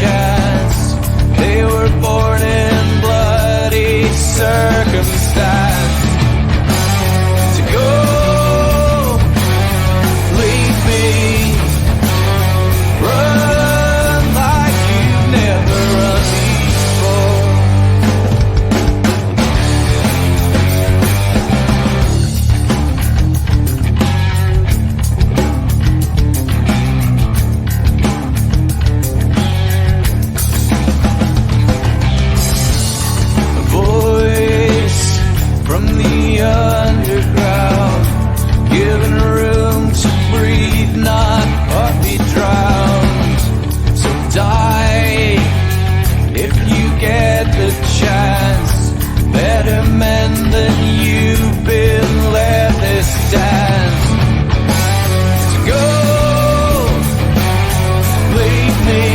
chance. They were born in bloody circumstance. To go, leave me, run like you've never run before. A voice from the underground, given room to breathe, not be drowned. So die if you get the chance. Better men than you've been, let this dance. To go, leave me,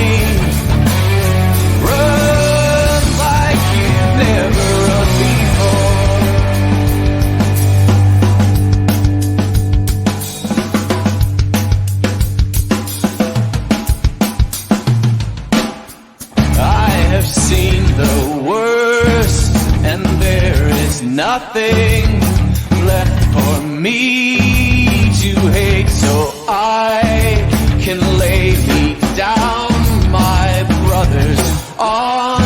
run like you've never run before. I have seen the worst, and there is nothing left for me to hate, so I can lay me down, my brothers, on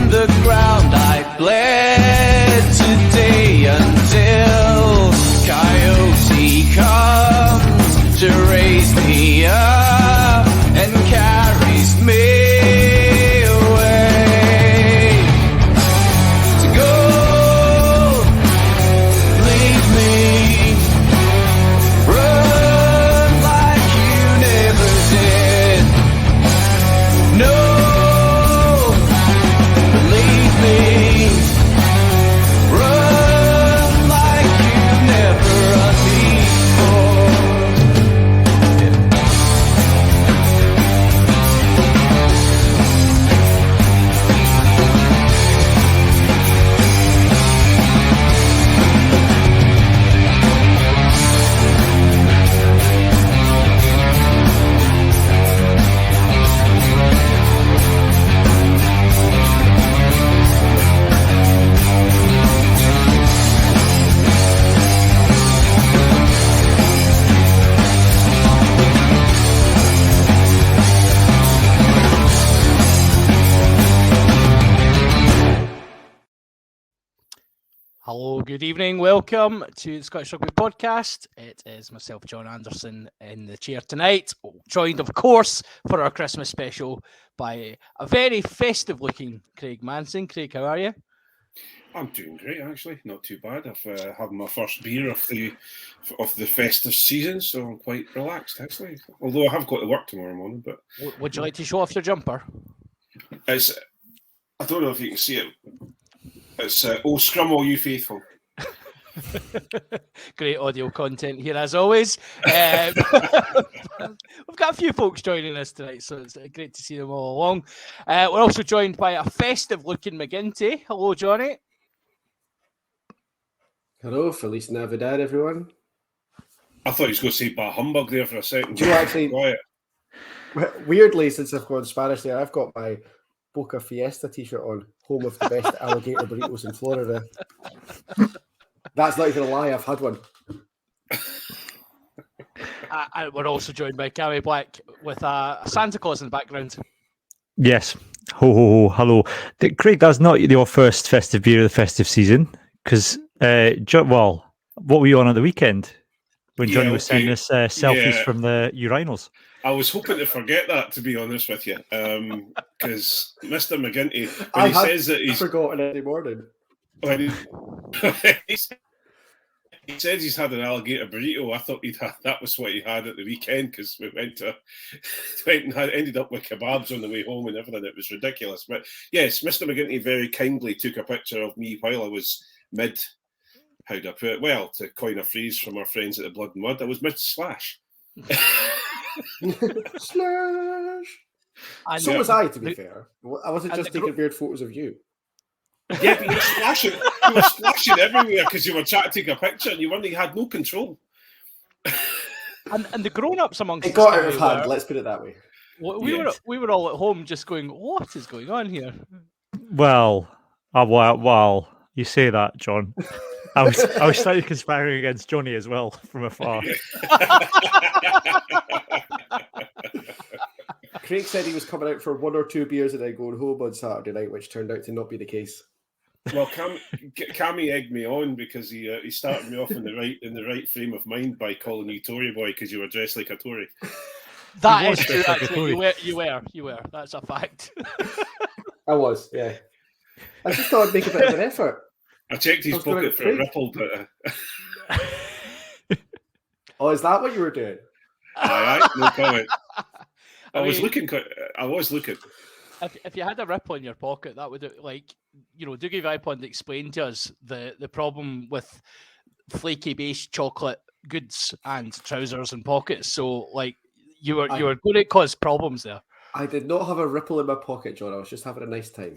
the ground. I bled today until Coyote comes to raise me up and carries me away. To go, leave me, run like you never did. No, leave me, run like you've never run before. Hello, good evening. Welcome to the Scottish Rugby podcast. It is myself, John Anderson, in the chair tonight, joined, of course, for our Christmas special by a very festive-looking Craig Manson. Craig, how are you? I'm doing great, actually. Not too bad. I've had my first beer of the festive season, so I'm quite relaxed, actually. Although I have got to work tomorrow morning, but Would you like to show off your jumper? it's. I don't know if you can see it. It's "Oh Scrum, all you faithful." Great audio content here, as always. We've got a few folks joining us tonight, so it's great to see them all along. We're also joined by a festive-looking McGinty. Hello, Johnny. Hello, Feliz Navidad, everyone. I thought he was going to say "bah humbug" there for a second. Do you know, actually, Quiet. weirdly, since I've gone Spanish there, I've got my Boca Fiesta t-shirt on, home of the best alligator burritos in Florida. That's not even a lie, I've had one. We're also joined by Cammy Black with a Santa Claus in the background. Yes. Ho, ho, ho, hello. Craig, that's not your first festive beer of the festive season, because, well, what were you on at the weekend when Johnny was sending us selfies from the urinals? I was hoping to forget that, to be honest with you, because Mr. McGinty, I says that he's forgotten any morning. When he says he's had an alligator burrito, I thought that was what he had at the weekend, because we went and ended up with kebabs on the way home and everything. It was ridiculous. But yes, Mr. McGinty very kindly took a picture of me while I was how'd I put it? Well, to coin a phrase from our friends at the Blood and Mud, I was mid-slash. Slash. So was I, to be fair. I wasn't just taking weird photos of you. Yeah, but you were splashing everywhere because you were trying to take a picture and you had no control. And the grown-ups amongst it got out of hand, let's put it that way. We were all at home just going, what is going on here? Well, you say that, John. I was slightly conspiring against Johnny as well from afar. Craig said he was coming out for 1 or 2 beers and then going home on Saturday night, which turned out to not be the case. Well, Cammy egged me on because he started me off in the right frame of mind by calling you Tory boy because you were dressed like a Tory. That is true, actually. You were. That's a fact. I was, yeah. I just thought I'd make a bit of an effort. I checked his pocket for a ripple, but... Oh, is that what you were doing? Aye, no comment. I was mean, looking. If you had a ripple in your pocket, that would, Dougie Vipond explained to us the problem with flaky-based chocolate goods and trousers and pockets. So, you were going to cause problems there. I did not have a ripple in my pocket, John. I was just having a nice time.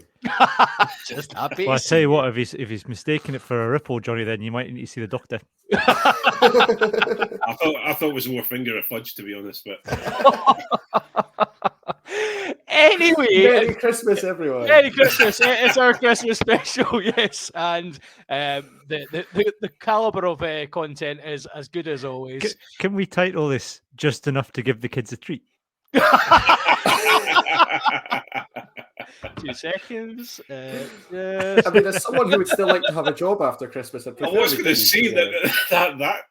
Just happy. Well, I tell you what, if he's mistaken it for a ripple, Johnny, then you might need to see the doctor. I thought it was more finger of fudge, to be honest. But anyway, Merry Christmas, everyone. Merry Christmas! It's our Christmas special, yes, and the caliber of content is as good as always. Can we title this "Just Enough to Give the Kids a Treat"? 2 seconds. I mean, as someone who would still like to have a job after Christmas, I was going to say that.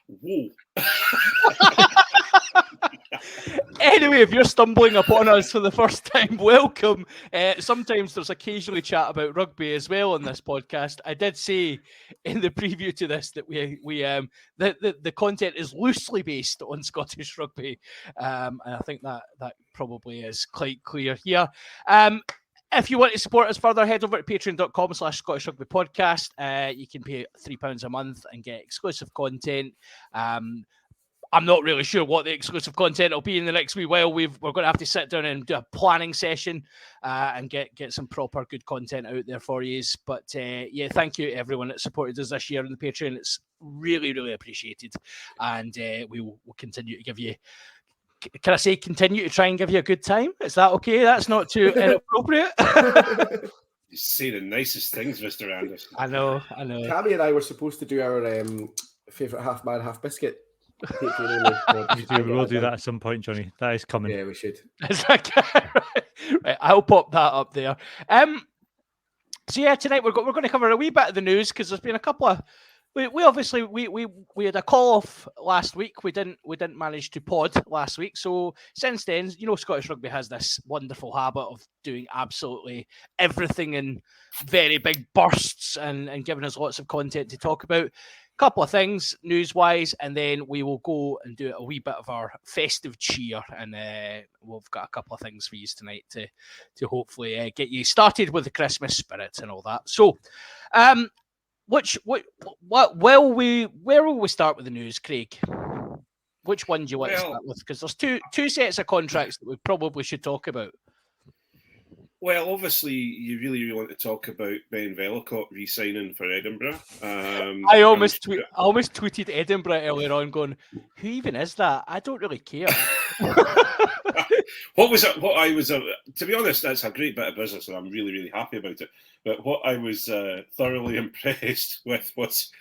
Whoa. Anyway, if you're stumbling upon us for the first time, welcome. Sometimes there's occasionally chat about rugby as well on this podcast. I did say in the preview to this that the content is loosely based on Scottish rugby, and I think that probably is quite clear here. If you want to support us further, head over to patreon.com/Scottish Rugby Podcast. You can pay £3 a month and get exclusive content. I'm not really sure what the exclusive content will be in the next wee while. We're going to have to sit down and do a planning session and get some proper good content out there for you. But thank you to everyone that supported us this year on the Patreon. It's really, really appreciated. And we will continue to give you... Can I say continue to try and give you a good time? Is that okay? That's not too inappropriate. You say the nicest things, Mr. Anderson. I know. Cammy and I were supposed to do our favourite half man, half biscuit. We will do that at some point, Johnny. That is coming. Yeah, we should. Is that right? I'll pop that up there. So tonight we're going to cover a wee bit of the news because there's been a couple of. We obviously had a call off last week. We didn't manage to pod last week. So since then, Scottish Rugby has this wonderful habit of doing absolutely everything in very big bursts and giving us lots of content to talk about. Couple of things news-wise, and then we will go and do a wee bit of our festive cheer, and we've got a couple of things for you tonight to hopefully get you started with the Christmas spirit and all that. So, where will we start with the news, Craig? Which one do you want to start with? Because there's two sets of contracts that we probably should talk about. Well, obviously, you really want to talk about Ben Vellacott re-signing for Edinburgh. I almost tweeted Edinburgh earlier on, going, "Who even is that? I don't really care." To be honest, that's a great bit of business, and I'm really, really happy about it. But what I was thoroughly impressed with was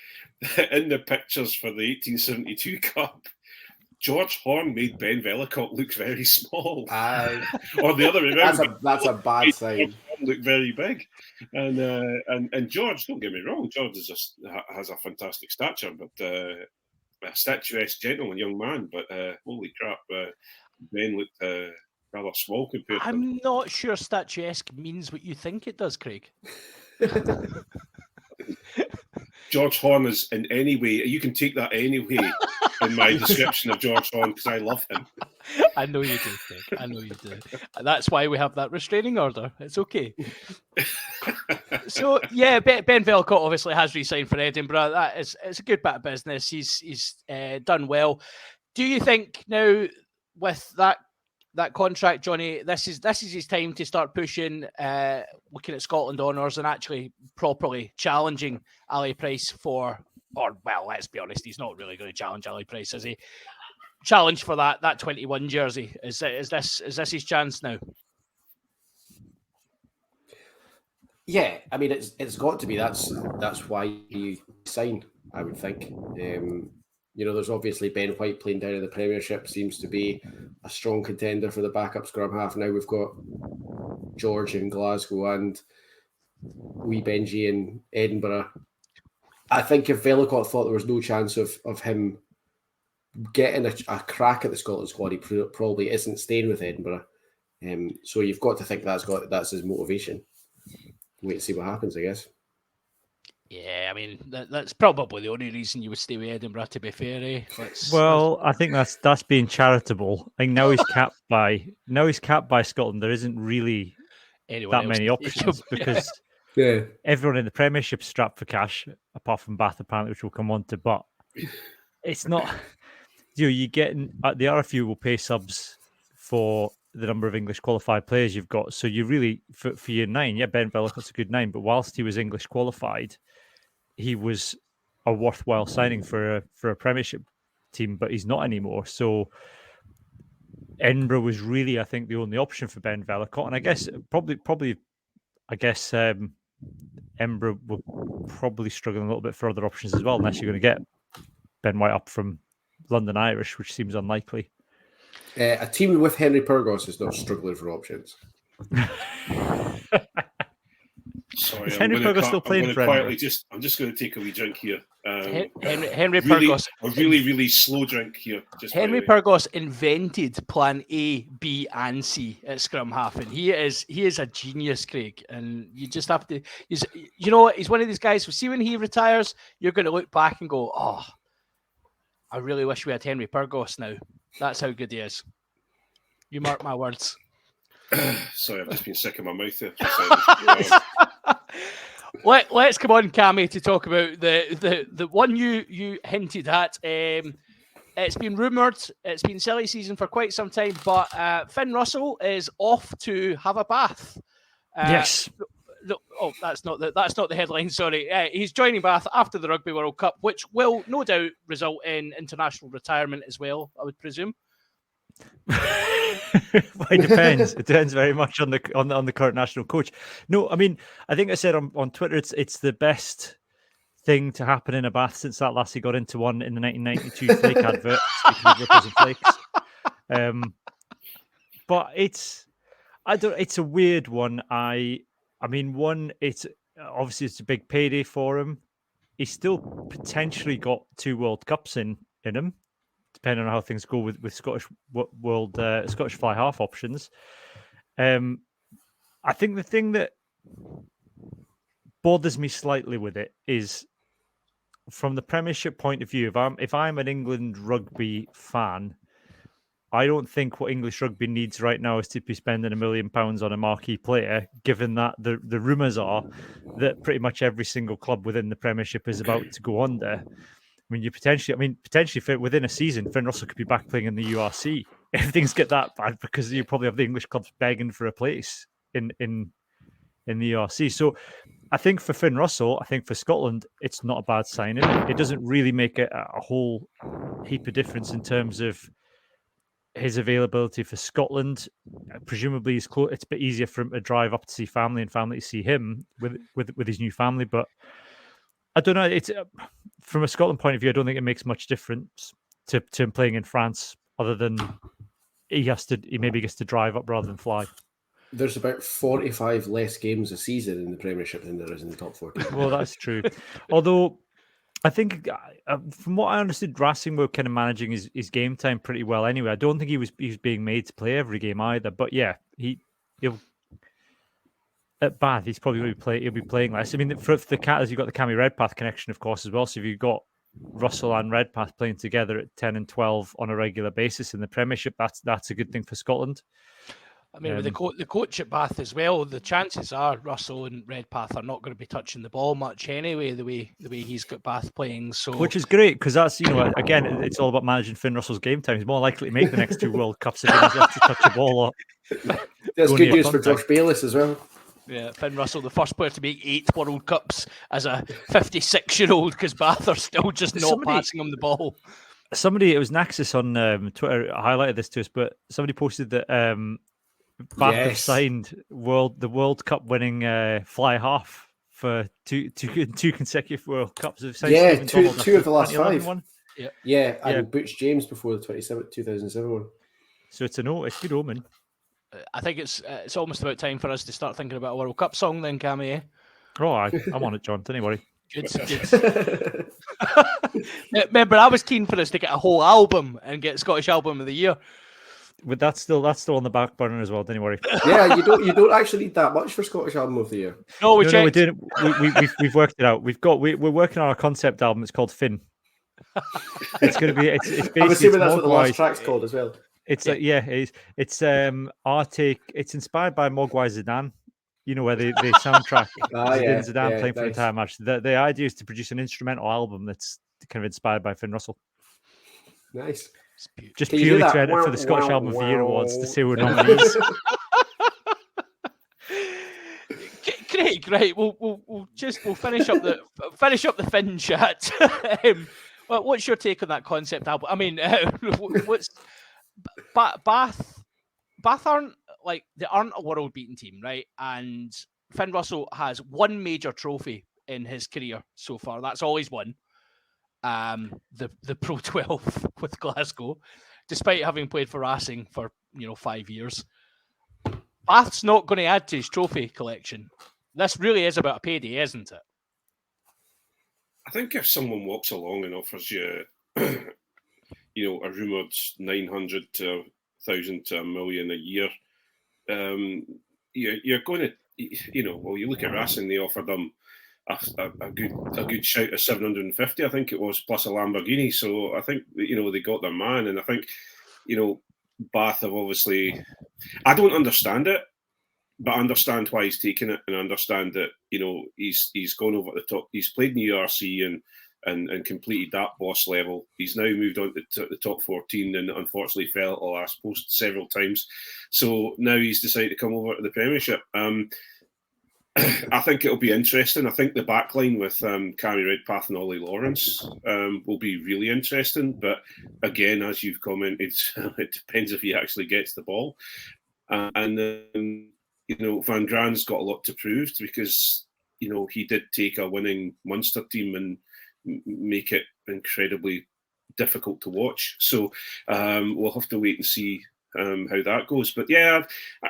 in the pictures for the 1872 Cup. George Horn made Ben Vellacott look very small. Or the other way around. That's a bad sign. Look very big, and George. Don't get me wrong, George has a fantastic stature, but a statuesque gentleman, young man. But holy crap, Ben looked rather small compared. I'm not sure statuesque means what you think it does, Craig. George Horn is in any way. You can take that any way in my description of George Horn because I love him. I know you do, Craig. I know you do. That's why we have that restraining order. It's okay. So Ben Vellacott obviously has re-signed for Edinburgh. It's a good bit of business. He's done well. Do you think now with that contract, Johnny, this is his time to start pushing, looking at Scotland honours and actually properly challenging Ali Price let's be honest, he's not really going to challenge Ali Price, is he? challenge for that 21 jersey. Is this his chance now? Yeah, I mean it's got to be. That's why you sign, I would think. There's obviously Ben White playing down in the Premiership, seems to be a strong contender for the backup scrum half. Now we've got George in Glasgow and wee Benji in Edinburgh. I think if Velicott thought there was no chance of him getting a crack at the Scotland squad, he probably isn't staying with Edinburgh. So you've got to think that's his motivation. Wait and see what happens, I guess. Yeah, I mean that's probably the only reason you would stay with Edinburgh. To be fair, eh? I think that's being charitable. I think now he's capped by Scotland. There isn't really that many options because everyone in the Premiership strapped for cash, apart from Bath apparently, which we'll come on to. But it's not. You get the RFU will pay subs for the number of English qualified players you've got. So you really for your 9, Ben Velickott's a good 9, but whilst he was English qualified, he was a worthwhile signing for a Premiership team, but he's not anymore. So Edinburgh was really, I think, the only option for Ben Velicott, and I guess Edinburgh will probably struggle a little bit for other options as well, unless you're going to get Ben White up from London Irish, which seems unlikely. A team with Henry Pyrgos is not struggling for options. Sorry, Henry Pyrgos still playing for quietly I'm just going to take a wee drink here. Henry Pyrgos, a really slow drink here. Henry Pyrgos invented Plan A, B, and C at scrum half, and he is a genius, Craig. And you just have to, he's one of these guys who see when he retires, you're going to look back and go, oh, I really wish we had Henry Pyrgos now. That's how good he is. You mark my words. Sorry, I've just been sick in my mouth there. Let's come on, Cammy, to talk about the one you hinted at. It's been rumoured, it's been silly season for quite some time, but Finn Russell is off to have a bath. Yes. That's not the headline. Sorry, he's joining Bath after the Rugby World Cup, which will no doubt result in international retirement as well, I would presume. It depends. It depends very much on the current national coach. No, I mean, I think I said on Twitter, it's the best thing to happen in a bath since that lassie got into one in the 1992 Flake advert. Speaking of rippers and flakes, but it's a weird one. I mean, one, it's obviously it's a big payday for him. He's still potentially got 2 World Cups in him, depending on how things go with Scottish fly half options. I think the thing that bothers me slightly with it is, from the Premiership point of view, if I'm an England rugby fan, I don't think what English rugby needs right now is to be spending £1 million on a marquee player, given that the rumours are that pretty much every single club within the Premiership is about to go under. I mean, potentially within a season, Finn Russell could be back playing in the URC if things get that bad, because you probably have the English clubs begging for a place in the URC. So I think for Finn Russell, I think for Scotland, it's not a bad signing. It doesn't really make a whole heap of difference in terms of his availability for Scotland. Presumably, it's a bit easier for him to drive up to see family and family to see him with his new family. But I don't know. It's from a Scotland point of view, I don't think it makes much difference to him playing in France, other than he maybe gets to drive up rather than fly. There's about 45 less games a season in the Premiership than there is in the top 14. Well, that's true. Although I think, from what I understood, Racing were kind of managing his game time pretty well anyway. I don't think he was being made to play every game either. But yeah, he'll at Bath, he'll be playing less. I mean, for the Catters, you've got the Cammy Redpath connection, of course, as well. So if you've got Russell and Redpath playing together at 10 and 12 on a regular basis in the Premiership, that's a good thing for Scotland. I mean, with the coach at Bath as well, the chances are Russell and Redpath are not going to be touching the ball much anyway, the way he's got Bath playing. So, which is great, because that's, again, it's all about managing Finn Russell's game time. He's more likely to make the next 2 World Cups if he doesn't have to touch the ball. That's good news for Josh Bayliss as well. Yeah, Finn Russell, the first player to make 8 World Cups as a 56-year-old, because Bath are still just not passing him the ball. Somebody, it was Naxis on Twitter, highlighted this to us, but somebody posted that Bath have Yes. signed the World Cup winning fly half for two consecutive World Cups. They've signed Yeah, Stephen two Donald of after the last 2011 5. one. Yeah, and Yeah. Butch James before the 2007 one. So it's it's good omen. I think it's almost about time for us to start thinking about a World Cup song then, Cammy. Eh? Oh, I'm on it, John. Don't you worry. Good. Remember, I was keen for us to get a whole album and get Scottish Album of the Year. But that's still on the back burner as well. Don't you worry. Yeah, you don't actually need that much for Scottish Album of the Year. No, we we're checked. doing it. We've worked it out. We're working on our concept album. It's called Finn. It's going to be. It's basically. I'm assuming it's that's what the last Mogwai's- track's called as well. It's it's our take. It's inspired by Mogwai Zidane. You know where the soundtrack Zidane playing for the entire match. The idea is to produce an instrumental album that's kind of inspired by Finn Russell. Nice. Just Can you do purely that? to enter for the Scottish Album of the Year awards to say we're nominees. Craig, right? We'll finish up the Finn chat. What's your take on that concept album? I mean, what's Bath aren't they aren't a world beating team, right? And Finn Russell has one major trophy in his career so far. That's all he's won. The Pro 12 with Glasgow, despite having played for Racing for 5 years. Bath's not going to add to his trophy collection. This really is about a payday, isn't it? I think if someone walks along and offers you, a rumoured 900 to 1,000 to 1 million a year, you're going to, you look at Racing, they offered them a good shout of 750, I think it was, plus a Lamborghini. So I think they got their man, and I think Bath have obviously. I don't understand it, but I understand why he's taken it, and I understand that he's gone over the top. He's played in the URC and completed that boss level. He's now moved on to the top 14 and unfortunately fell at the last post several times. So now he's decided to come over to the Premiership. I think it'll be interesting. I think the backline with Cammy Redpath and Ollie Lawrence will be really interesting. But again, as you've commented, it depends if he actually gets the ball. And Van Graan's got a lot to prove because he did take a winning Munster team and make it incredibly difficult to watch. So we'll have to wait and see how that goes. But yeah,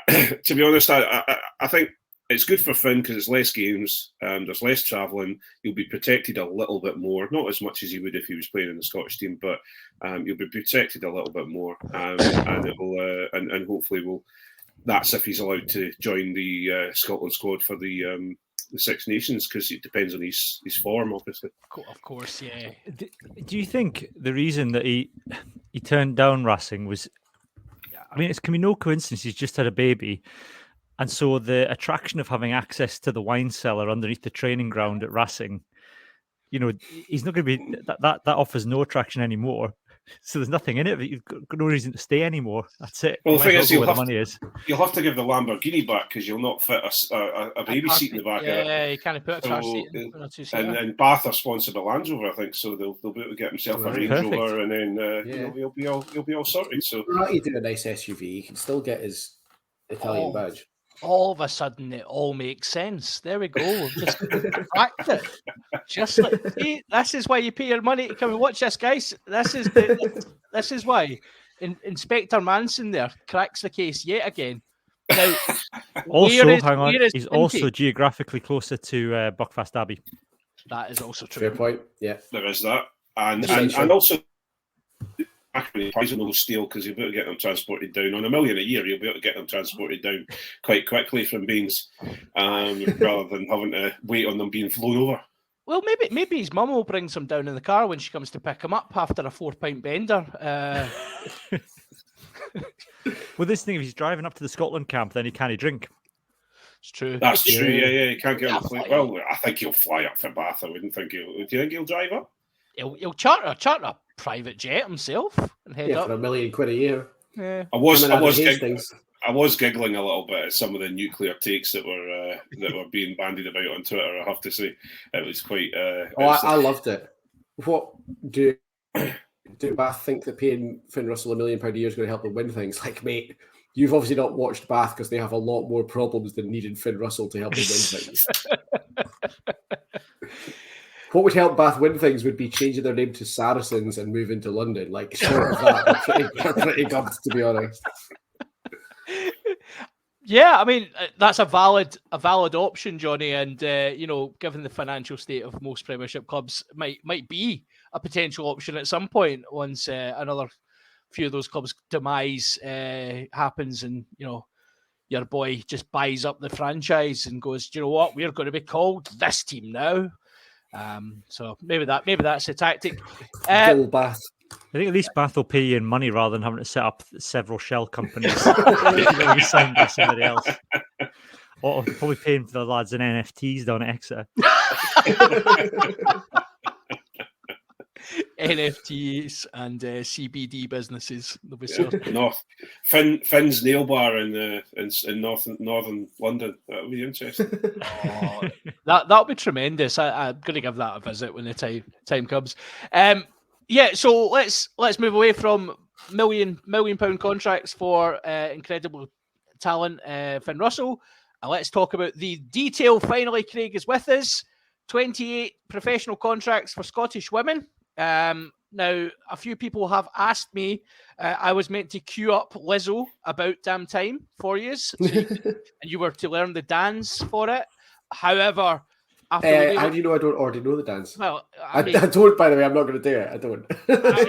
to be honest, I think it's good for Finn because it's less games, there's less travelling. You'll be protected a little bit more, not as much as you would if he was playing in the Scottish team, but you'll be protected a little bit more, and it will, and hopefully that's if he's allowed to join the Scotland squad for the Six Nations, because it depends on his form, obviously. Of course, yeah. Do you think the reason that he turned down Racing was? I mean, it can be no coincidence. He's just had a baby. And so the attraction of having access to the wine cellar underneath the training ground at Racing, he's not going to be that offers no attraction anymore. So there's nothing in it. But you've got no reason to stay anymore. That's it. Well, the thing is, where the money is. You'll have to give the Lamborghini back because you'll not fit a baby seat in the back of it. Yeah, you can't put a car seat in a two-seater. And Bath are sponsored by Land Rover, I think, so they'll be able to get himself a Range Perfect. Rover, and then he'll be all sorted. So You do a nice SUV, he can still get his Italian badge. All of a sudden, it all makes sense. There we go. We've just cracked it. Just see, this is why you pay your money to come and watch this, guys. This is why. Inspector Manson there cracks the case yet again. Now, He's also geographically closer to Buckfast Abbey. That is also true. Fair point. Yeah, there is that, and also. He's no steel because you'll be able to get them transported down on $1 million a year. You'll be able to get them transported down quite quickly from Baines, rather than having to wait on them being flown over. Well, maybe his mum will bring some down in the car when she comes to pick him up after a 4-pint bender. Well, this thing, if he's driving up to the Scotland camp, then he can't drink. It's true. That's true. Yeah. He can't get on the plane. Well, I think he'll fly up for Bath. I wouldn't think he'll. Do you think he'll drive up? He'll charter a private jet himself and head up for $1 million a year. Yeah. I was giggling a little bit at some of the nuclear takes that were being bandied about on Twitter. I have to say, it was quite. I loved it. What do do Bath think that paying Finn Russell £1 million a year is going to help them win things? Like, mate, you've obviously not watched Bath because they have a lot more problems than needing Finn Russell to help them win things. What would help Bath win things would be changing their name to Saracens and moving to London. Like, short of that, they're pretty good, to be honest. Yeah, I mean that's a valid option, Johnny, and given the financial state of most Premiership clubs, might be a potential option at some point once another few of those clubs' demise happens, and your boy just buys up the franchise and goes, do you know what, we're going to be called this team now. So maybe that's a tactic. Bill Bath. I think at least Bath will pay you in money rather than having to set up several shell companies. You signed by somebody else. Or probably paying for the lads in NFTs down at Exeter. NFTs and CBD businesses. They'll be sorted. Finn's nail bar in northern London. That would be interesting. That'll be tremendous. I'm going to give that a visit when the time comes. Yeah, so let's move away from million pound contracts for incredible talent, Finn Russell, and let's talk about the detail. Finally, Craig is with us. 28 professional contracts for Scottish women. Now, a few people have asked me. I was meant to queue up Lizzo About Damn Time for you, and you were to learn the dance for it. However, how do you know I don't already know the dance? Well, I don't. By the way, I'm not going to do it. I don't.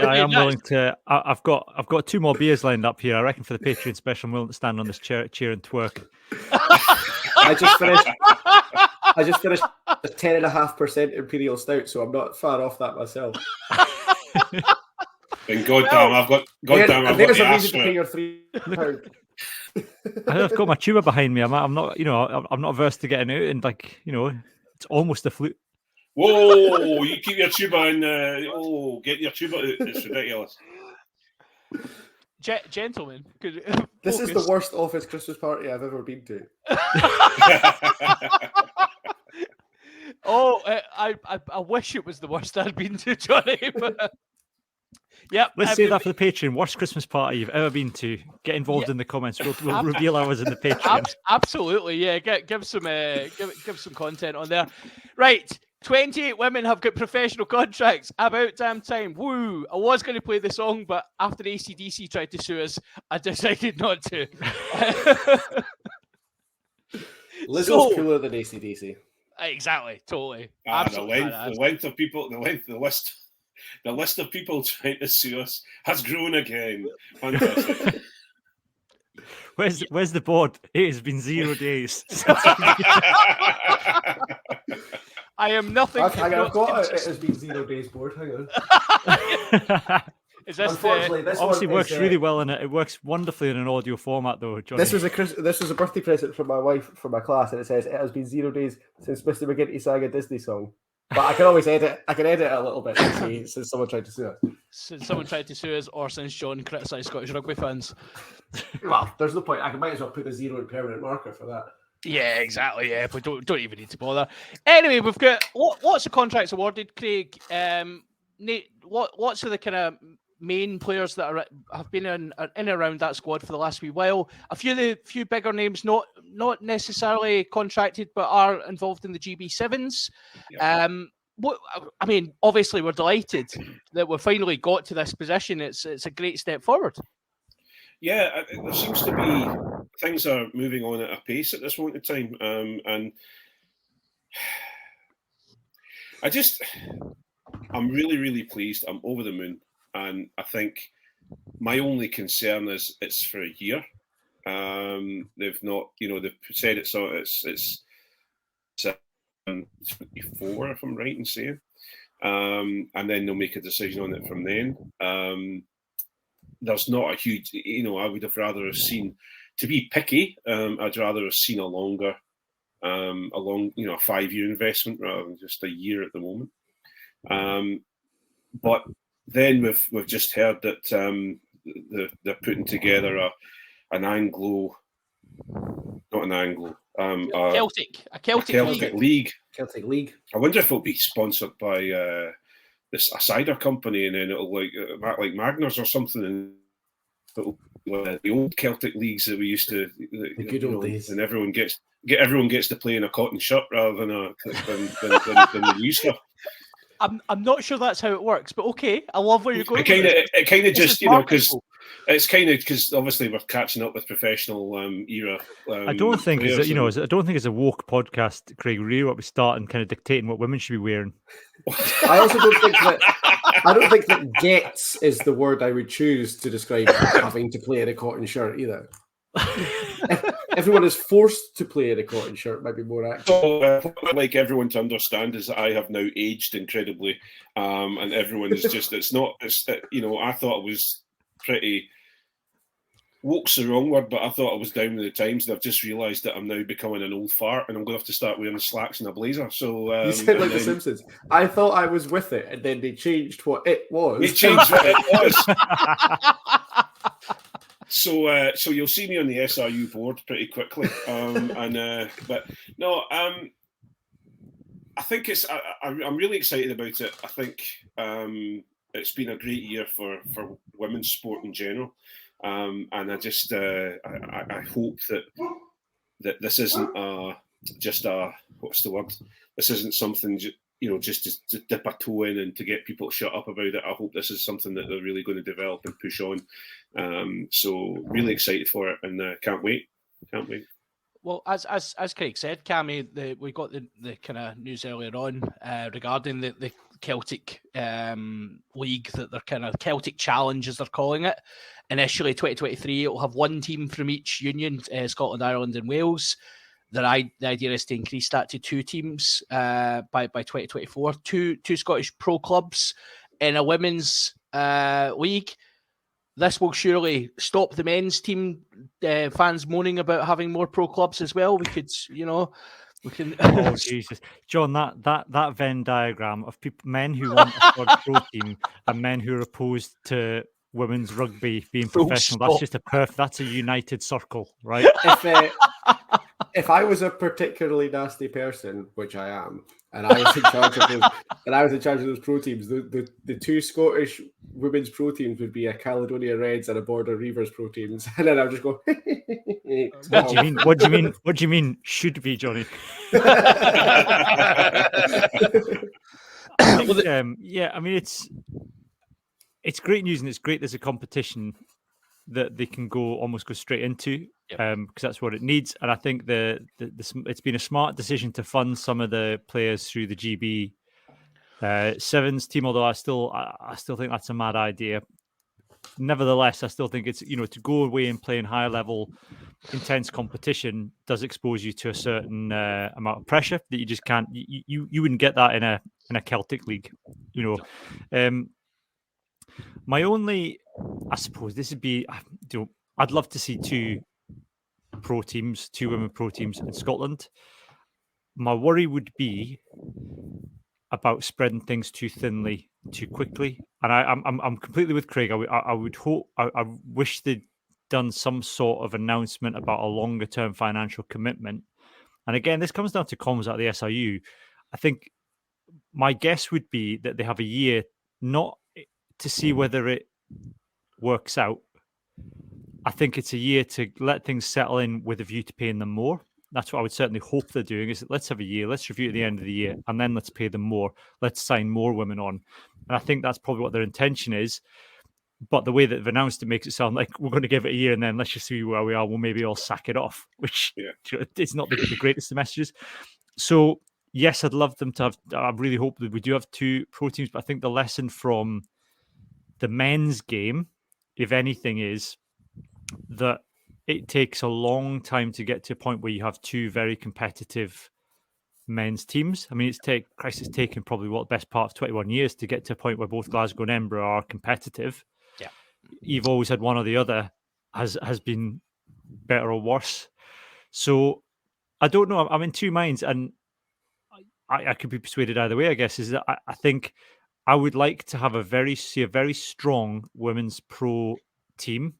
I am willing to. I've got 2 more beers lined up here. I reckon for the Patreon special, I'm willing to stand on this chair and twerk. I just finished a 10.5% Imperial Stout, so I'm not far off that myself. And goddamn, I've got the ass to pay your £3. I've got my tuba behind me. I'm not averse to getting out and it's almost a flute. Whoa! You keep your tuba in. Get your tuba out. It's ridiculous. Gentlemen, this is the worst office Christmas party I've ever been to. I wish it was the worst I'd been to, Johnny. But yeah, let's say that for the Patreon. Worst Christmas party you've ever been to. Get involved in the comments. We'll reveal ours in the Patreon. Absolutely, yeah. Give some content on there. Right, 28 women have got professional contracts. About damn time. Woo! I was going to play the song, but after AC/DC tried to sue us, I decided not to. Lizzo's cooler than AC/DC. Exactly, totally. The length of people, the list of people trying to sue us has grown again. Fantastic. Where's the board? It has been 0 days. I am nothing. I've got it. It has been 0 days board. Hang on. Unfortunately, this obviously works really well in it. It works wonderfully in an audio format, though, Johnny. This was a birthday present from my wife for my class, and it says it has been 0 days since Mr. McGinty sang a Disney song. But I can always edit. I can edit it a little bit since someone tried to sue us. Since someone tried to sue us, or since John criticised Scottish Rugby fans. Well, there's no point. I might as well put a 0 in permanent marker for that. Yeah, exactly. Yeah, but don't even need to bother. Anyway, we've got lots of contracts awarded, Craig. Lots of the kind of main players that have been in and around that squad for the last wee while. A few bigger names, not necessarily contracted, but are involved in the GB7s. Yeah. Obviously, we're delighted that we've finally got to this position. It's a great step forward. Yeah, there seems to be things are moving on at a pace at this moment in time, and I'm really, really pleased. I'm over the moon. And I think my only concern is it's for a year. They've not, they've said it's 24, if I'm right in saying, and then they'll make a decision on it from then. There's not a huge, I would have rather have seen, to be picky, I'd rather have seen a 5-year investment rather than just a year at the moment. But then we've just heard that they're putting together a Celtic league. Celtic League. I wonder if it'll be sponsored by a cider company, and then it'll act like Magners or something, and it'll the old Celtic leagues that we used to, The good old days. and everyone gets to play in a cotton shirt rather than the new stuff. I'm not sure that's how it works, but okay, I love where you're going. It kind of This just is marketable. because it's kind of because obviously we're catching up with professional era. I don't think players I don't think it's a woke podcast, Craig. We really ought to be starting kind of dictating what women should be wearing. I also don't think that gets is the word I would choose to describe having to play in a cotton shirt either. Everyone is forced to play in a cotton shirt might be more accurate. So, what I'd like everyone to understand is that I have now aged incredibly, and everyone is just, I thought it was pretty, woke's the wrong word, but I thought I was down with the times, and I've just realised that I'm now becoming an old fart, and I'm going to have to start wearing slacks and a blazer. So you said like The Simpsons. I thought I was with it, and then they changed what it was. They changed what it was. So you'll see me on the SRU board pretty quickly, but no, I think I'm really excited about it. I think it's been a great year for women's sport in general, and I just I hope that this isn't just a what's the word? This isn't something just to dip a toe in and to get people to shut up about it. I hope this is something that they're really going to develop and push on. So really excited for it, and can't wait. Well, as Craig said, Cammy, we got the kind of news earlier on regarding the Celtic league, that they're kind of Celtic Challenge, as they're calling it. Initially, 2023, it'll have one team from each union, Scotland, Ireland, and Wales. The idea is to increase that to two teams by 2024, two Scottish pro clubs in a women's league. This will surely stop the men's team fans moaning about having more pro clubs as well. We could, we can. Oh Jesus, John, that Venn diagram of men who want a squad pro team and men who are opposed to women's rugby being professional. That's just that's a united circle, right? If I was a particularly nasty person, which I am, and I was in charge of those, pro teams, the two Scottish women's pro teams would be a Caledonia Reds and a Border Reivers pro teams, and then I would just go. What do you mean? What do you mean? Should be, Johnny? I mean it's great news, and it's great there's a competition that they can almost go straight into, because that's what it needs. And I think it's been a smart decision to fund some of the players through the GB sevens team, although I still think that's a mad idea. Nevertheless, I still think it's, to go away and play in higher level, intense competition does expose you to a certain amount of pressure that you just can't. You wouldn't get that in a Celtic league, My only, I suppose, this would be, I'd love to see two women pro teams in Scotland. My worry would be about spreading things too thinly, too quickly. And I'm completely with Craig. I would hope, I wish they'd done some sort of announcement about a longer term financial commitment. And again, this comes down to comms at the SRU. I think my guess would be that they have a year, not to see whether it works out. I think it's a year to let things settle in with a view to paying them more. That's what I would certainly hope they're doing, is let's have a year, let's review at the end of the year, and then let's pay them more. Let's sign more women on. And I think that's probably what their intention is. But the way that they've announced it makes it sound like we're going to give it a year and then let's just see where we are. We'll maybe all sack it off, which is not the greatest of messages. So, yes, I'd love them to have, I really hope that we do have two pro teams, but I think the lesson from the men's game, if anything, is that it takes a long time to get to a point where you have two very competitive men's teams. I mean, it's taken probably the best part of 21 years to get to a point where both Glasgow and Edinburgh are competitive. Yeah, you've always had one or the other has been better or worse. So I don't know. I'm in two minds, and I could be persuaded either way. I guess is that I think I would like to have a very strong women's pro team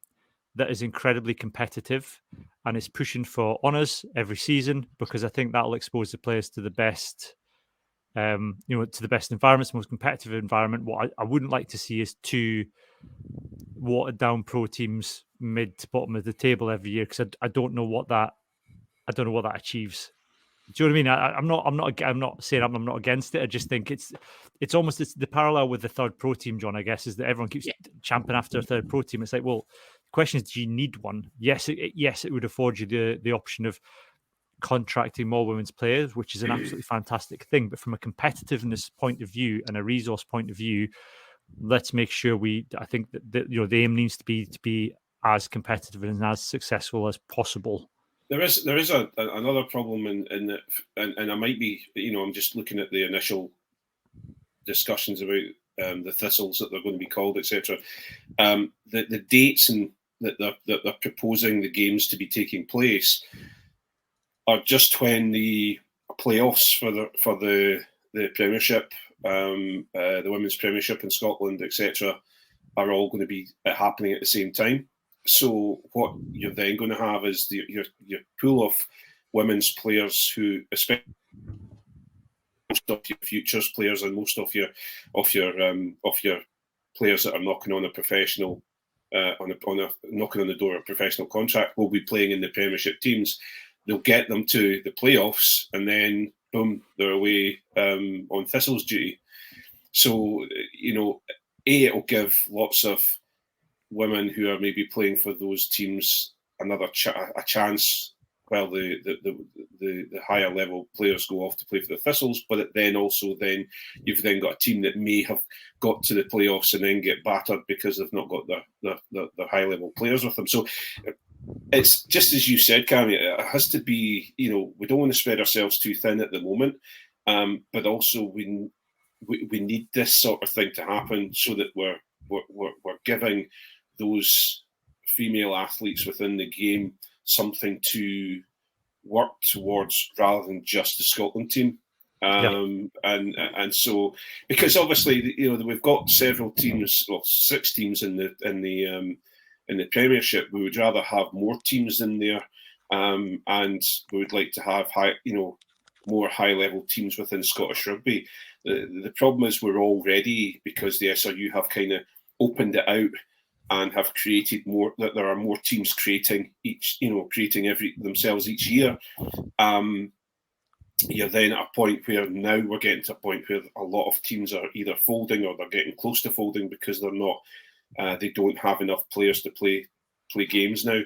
that is incredibly competitive and is pushing for honours every season, because I think that'll expose the players to the best to the best environments, most competitive environment. What I wouldn't like to see is two watered down pro teams mid to bottom of the table every year, because I don't know what that achieves. Do you know what I mean? I'm not saying I'm not against it. I just think it's the parallel with the third pro team, John, I guess, is that everyone keeps champing after a third pro team. It's like, well, the question is, do you need one? Yes, it would afford you the option of contracting more women's players, which is an absolutely fantastic thing. But from a competitiveness point of view and a resource point of view, let's make sure I think that the aim needs to be as competitive and as successful as possible. There is another problem in that, and I might be, I'm just looking at the initial discussions about the thistles that they're going to be called, etc. The dates and that they're proposing the games to be taking place are just when the playoffs for the Premiership, the Women's Premiership in Scotland, etc., are all going to be happening at the same time. So what you're then going to have is your pool of women's players who, especially most of your futures players and most of your players that are knocking on a professional knocking on the door of a professional contract, will be playing in the Premiership teams. They'll get them to the playoffs, and then boom, they're away on Thistle's duty. So it'll give lots of women who are maybe playing for those teams another a chance, while the higher level players go off to play for the Thistles. But then you've then got a team that may have got to the playoffs and then get battered because they've not got their high level players with them. So it's just as you said, Cammy, it has to be, we don't want to spread ourselves too thin at the moment, but also we need this sort of thing to happen so that we're giving those female athletes within the game something to work towards rather than just the Scotland team. And so, because obviously, we've got several teams, 6 teams in the Premiership. We would rather have more teams in there, and we would like to have more high level teams within Scottish Rugby. The problem is we're already, because the SRU have kind of opened it out and have created more, that there are more teams creating themselves each year. You're then at a point where now we're getting to a point where a lot of teams are either folding or they're getting close to folding because they're not, they don't have enough players to play games now,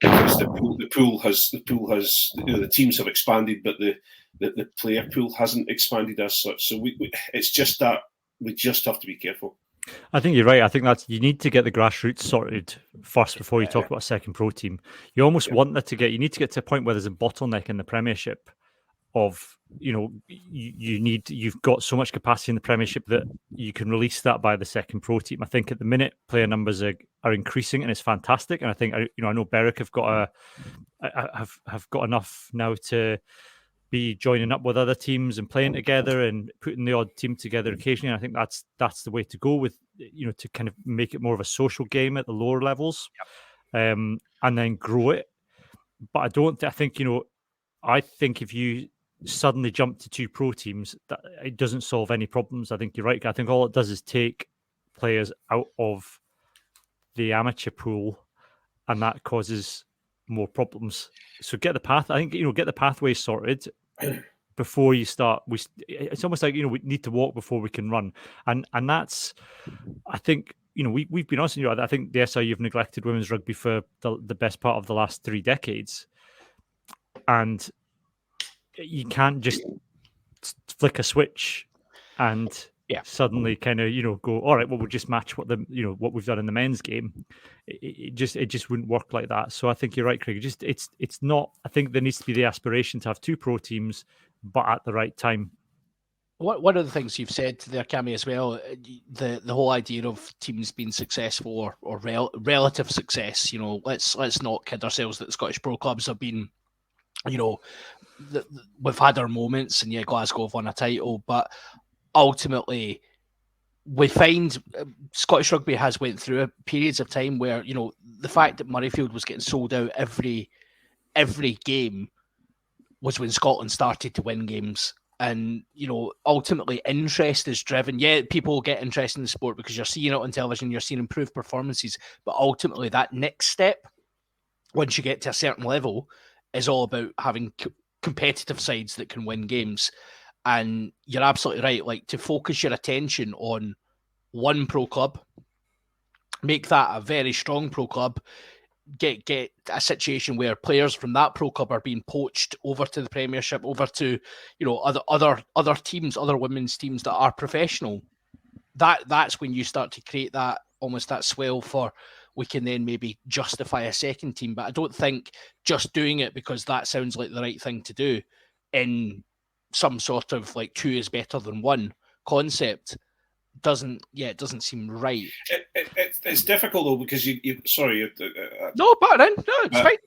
because the pool has the teams have expanded, but the player pool hasn't expanded as such. So it's just that we just have to be careful. I think you're right. I think you need to get the grassroots sorted first before you talk about a second pro team. You almost want that you need to get to a point where there's a bottleneck in the Premiership of, you've got so much capacity in the Premiership that you can release that by the second pro team. I think at the minute player numbers are increasing, and it's fantastic. And I think, I know Berwick have got enough now to be joining up with other teams and playing together and putting the odd team together occasionally. And I think that's the way to go, with to kind of make it more of a social game at the lower levels, and then grow it. But I think if you suddenly jump to 2 pro teams, that it doesn't solve any problems. I think you're right. I think all it does is take players out of the amateur pool, and that causes more problems. So get the path. I think get the pathway sorted before you start. It's almost like we need to walk before we can run, and that's. I think we've been honest. I think the SRU have neglected women's rugby for the best part of the last 3 decades, and you can't just flick a switch and suddenly kind of go, all right, well, we'll just match what we've done in the men's game. It just wouldn't work like that. So I think you're right, Craig. It's not. I think there needs to be the aspiration to have 2 pro teams, but at the right time. One of the things you've said there, Cammy, as well, the whole idea of teams being successful or relative success. Let's not kid ourselves that the Scottish pro clubs have been, we've had our moments, and Glasgow have won a title, but ultimately we find Scottish Rugby has went through periods of time where the fact that Murrayfield was getting sold out every game was when Scotland started to win games. And, ultimately interest is driven. Yeah, people get interested in the sport because you're seeing it on television, you're seeing improved performances. But ultimately, that next step, once you get to a certain level, is all about having competitive sides that can win games. And you're absolutely right. Like, to focus your attention on one pro club, make that a very strong pro club, get a situation where players from that pro club are being poached over to the Premiership, over to other teams, other women's teams that are professional. That's when you start to create that almost that swell for we can then maybe justify a second team. But I don't think just doing it because that sounds like the right thing to do in some sort of like two is better than one concept doesn't seem right. It's difficult though because you sorry. No, but then no, it's fine.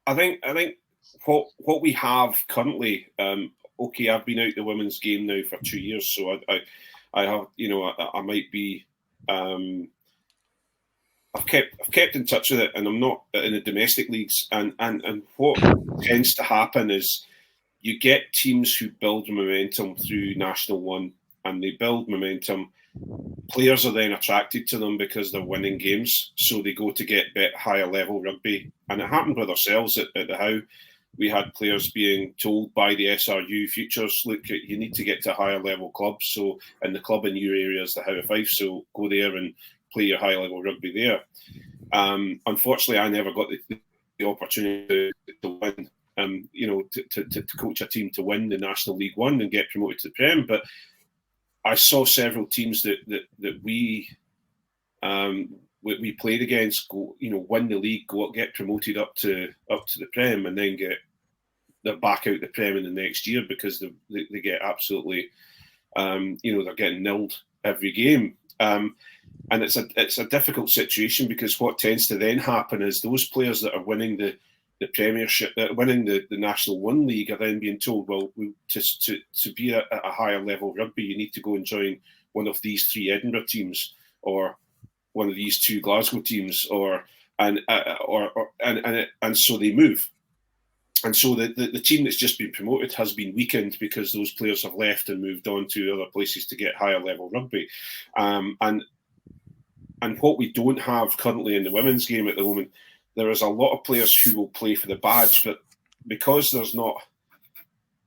I think what we have currently. Okay, I've been out the women's game now for 2 years, so I have I might be. I've kept in touch with it, and I'm not in the domestic leagues. And what tends to happen is you get teams who build momentum through National One, and they build momentum. Players are then attracted to them because they're winning games, so they go to get a bit higher level rugby. And it happened with ourselves at the How. We had players being told by the SRU futures, look, you need to get to higher level clubs. So, and the club in your area is the How of Fife, so go there and play your high level rugby there. Unfortunately, I never got the opportunity to win. To coach a team to win the National League One and get promoted to the Prem, but I saw several teams that we played against go, win the league, get promoted up to the Prem, and then they're back out the Prem in the next year because they get absolutely, they're getting nilled every game, and it's a difficult situation because what tends to then happen is those players that are winning the Premiership, winning the National One League, are then being told, well, to be at a higher level rugby, you need to go and join one of these 3 Edinburgh teams or one of these 2 Glasgow teams, and so they move, and so the team that's just been promoted has been weakened because those players have left and moved on to other places to get higher level rugby, and what we don't have currently in the women's game at the moment. There is a lot of players who will play for the badge, but because there's not,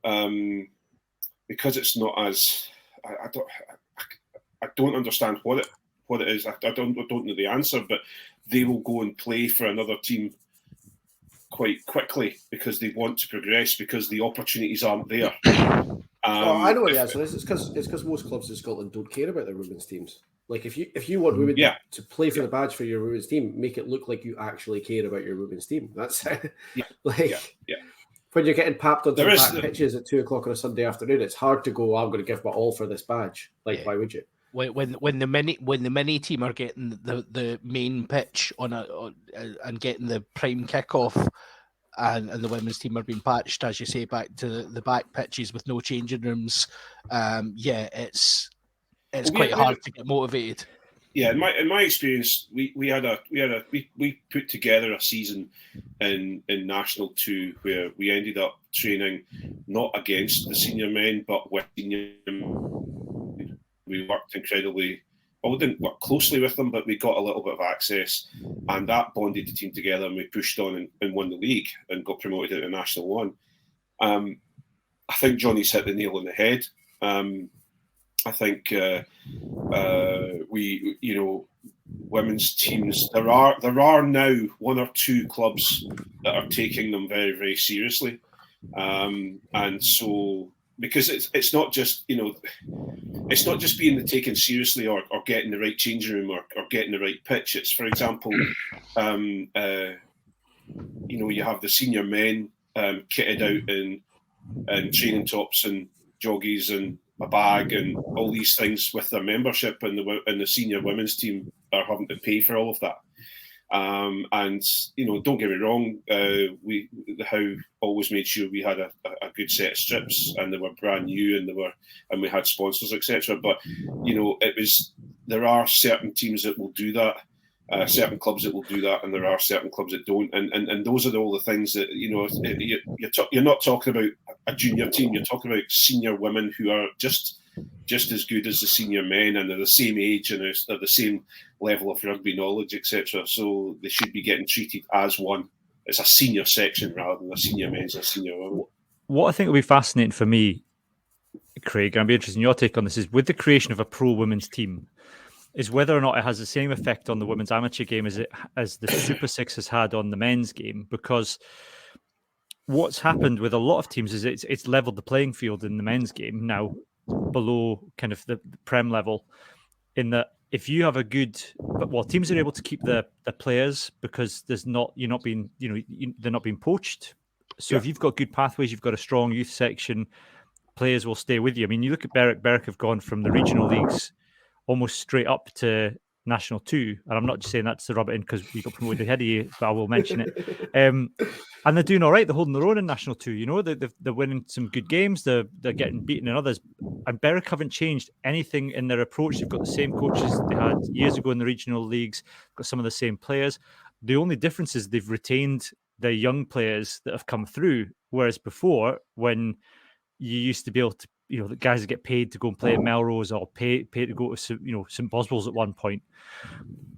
because it's not as, I don't understand what it is. I don't know the answer, but they will go and play for another team quite quickly because they want to progress because the opportunities aren't there. I know what the answer is. It's because most clubs in Scotland don't care about their women's teams. Like if you want women to play for the badge for your women's team, make it look like you actually care about your women's team. That's when you're getting papped onto the back pitches at 2:00 on a Sunday afternoon. It's hard to go, I'm going to give my all for this badge. Why would you? When the mini team are getting the main pitch and getting the prime kickoff, and the women's team are being patched, as you say, back to the back pitches with no changing rooms. It's quite hard to get motivated. Yeah, in my experience, we put together a season in National 2 where we ended up training not against the senior men but with senior men. We worked incredibly well. We didn't work closely with them, but we got a little bit of access, and that bonded the team together, and we pushed on and won the league and got promoted to National 1. I think Johnny's hit the nail on the head. I think women's teams. There are now 1 or 2 clubs that are taking them very, very seriously, and so because it's not just it's not just being taken seriously or getting the right changing room or getting the right pitch. It's, for example, you have the senior men kitted out in training tops and joggies and a bag and all these things with their membership, and the senior women's team are having to pay for all of that. And don't get me wrong, the How always made sure we had a good set of strips, and they were brand new, and we had sponsors, etc. But there are certain teams that will do that, certain clubs that will do that, and there are certain clubs that don't. And those are all the things that you're not talking about a junior team. You're talking about senior women who are just as good as the senior men, and they're the same age and they're the same level of rugby knowledge, etc. So they should be getting treated as one. It's a senior section rather than a senior men's or senior women. What I think will be fascinating for me, Craig, and I'd be interested in your take on this, is with the creation of a pro women's team, is whether or not it has the same effect on the women's amateur game as the Super Six has had on the men's game. Because what's happened with a lot of teams is it's leveled the playing field in the men's game now below kind of the Prem level, in that if you have a good, teams are able to keep the players because they're not being poached. So if you've got good pathways, you've got a strong youth section, players will stay with you. I mean, you look at Berwick. Berwick have gone from the regional leagues almost straight up to National 2. And I'm not just saying that to rub it in because we got promoted ahead of you, but I will mention it. And they're doing all right. They're holding their own in National 2. You know, they're winning some good games. They're getting beaten in others. And Berwick haven't changed anything in their approach. They've got the same coaches they had years ago in the regional leagues, got some of the same players. The only difference is they've retained the young players that have come through. Whereas before, when you used to be able to, the guys that get paid to go and play at Melrose or pay to go to, St Boswell's at one point,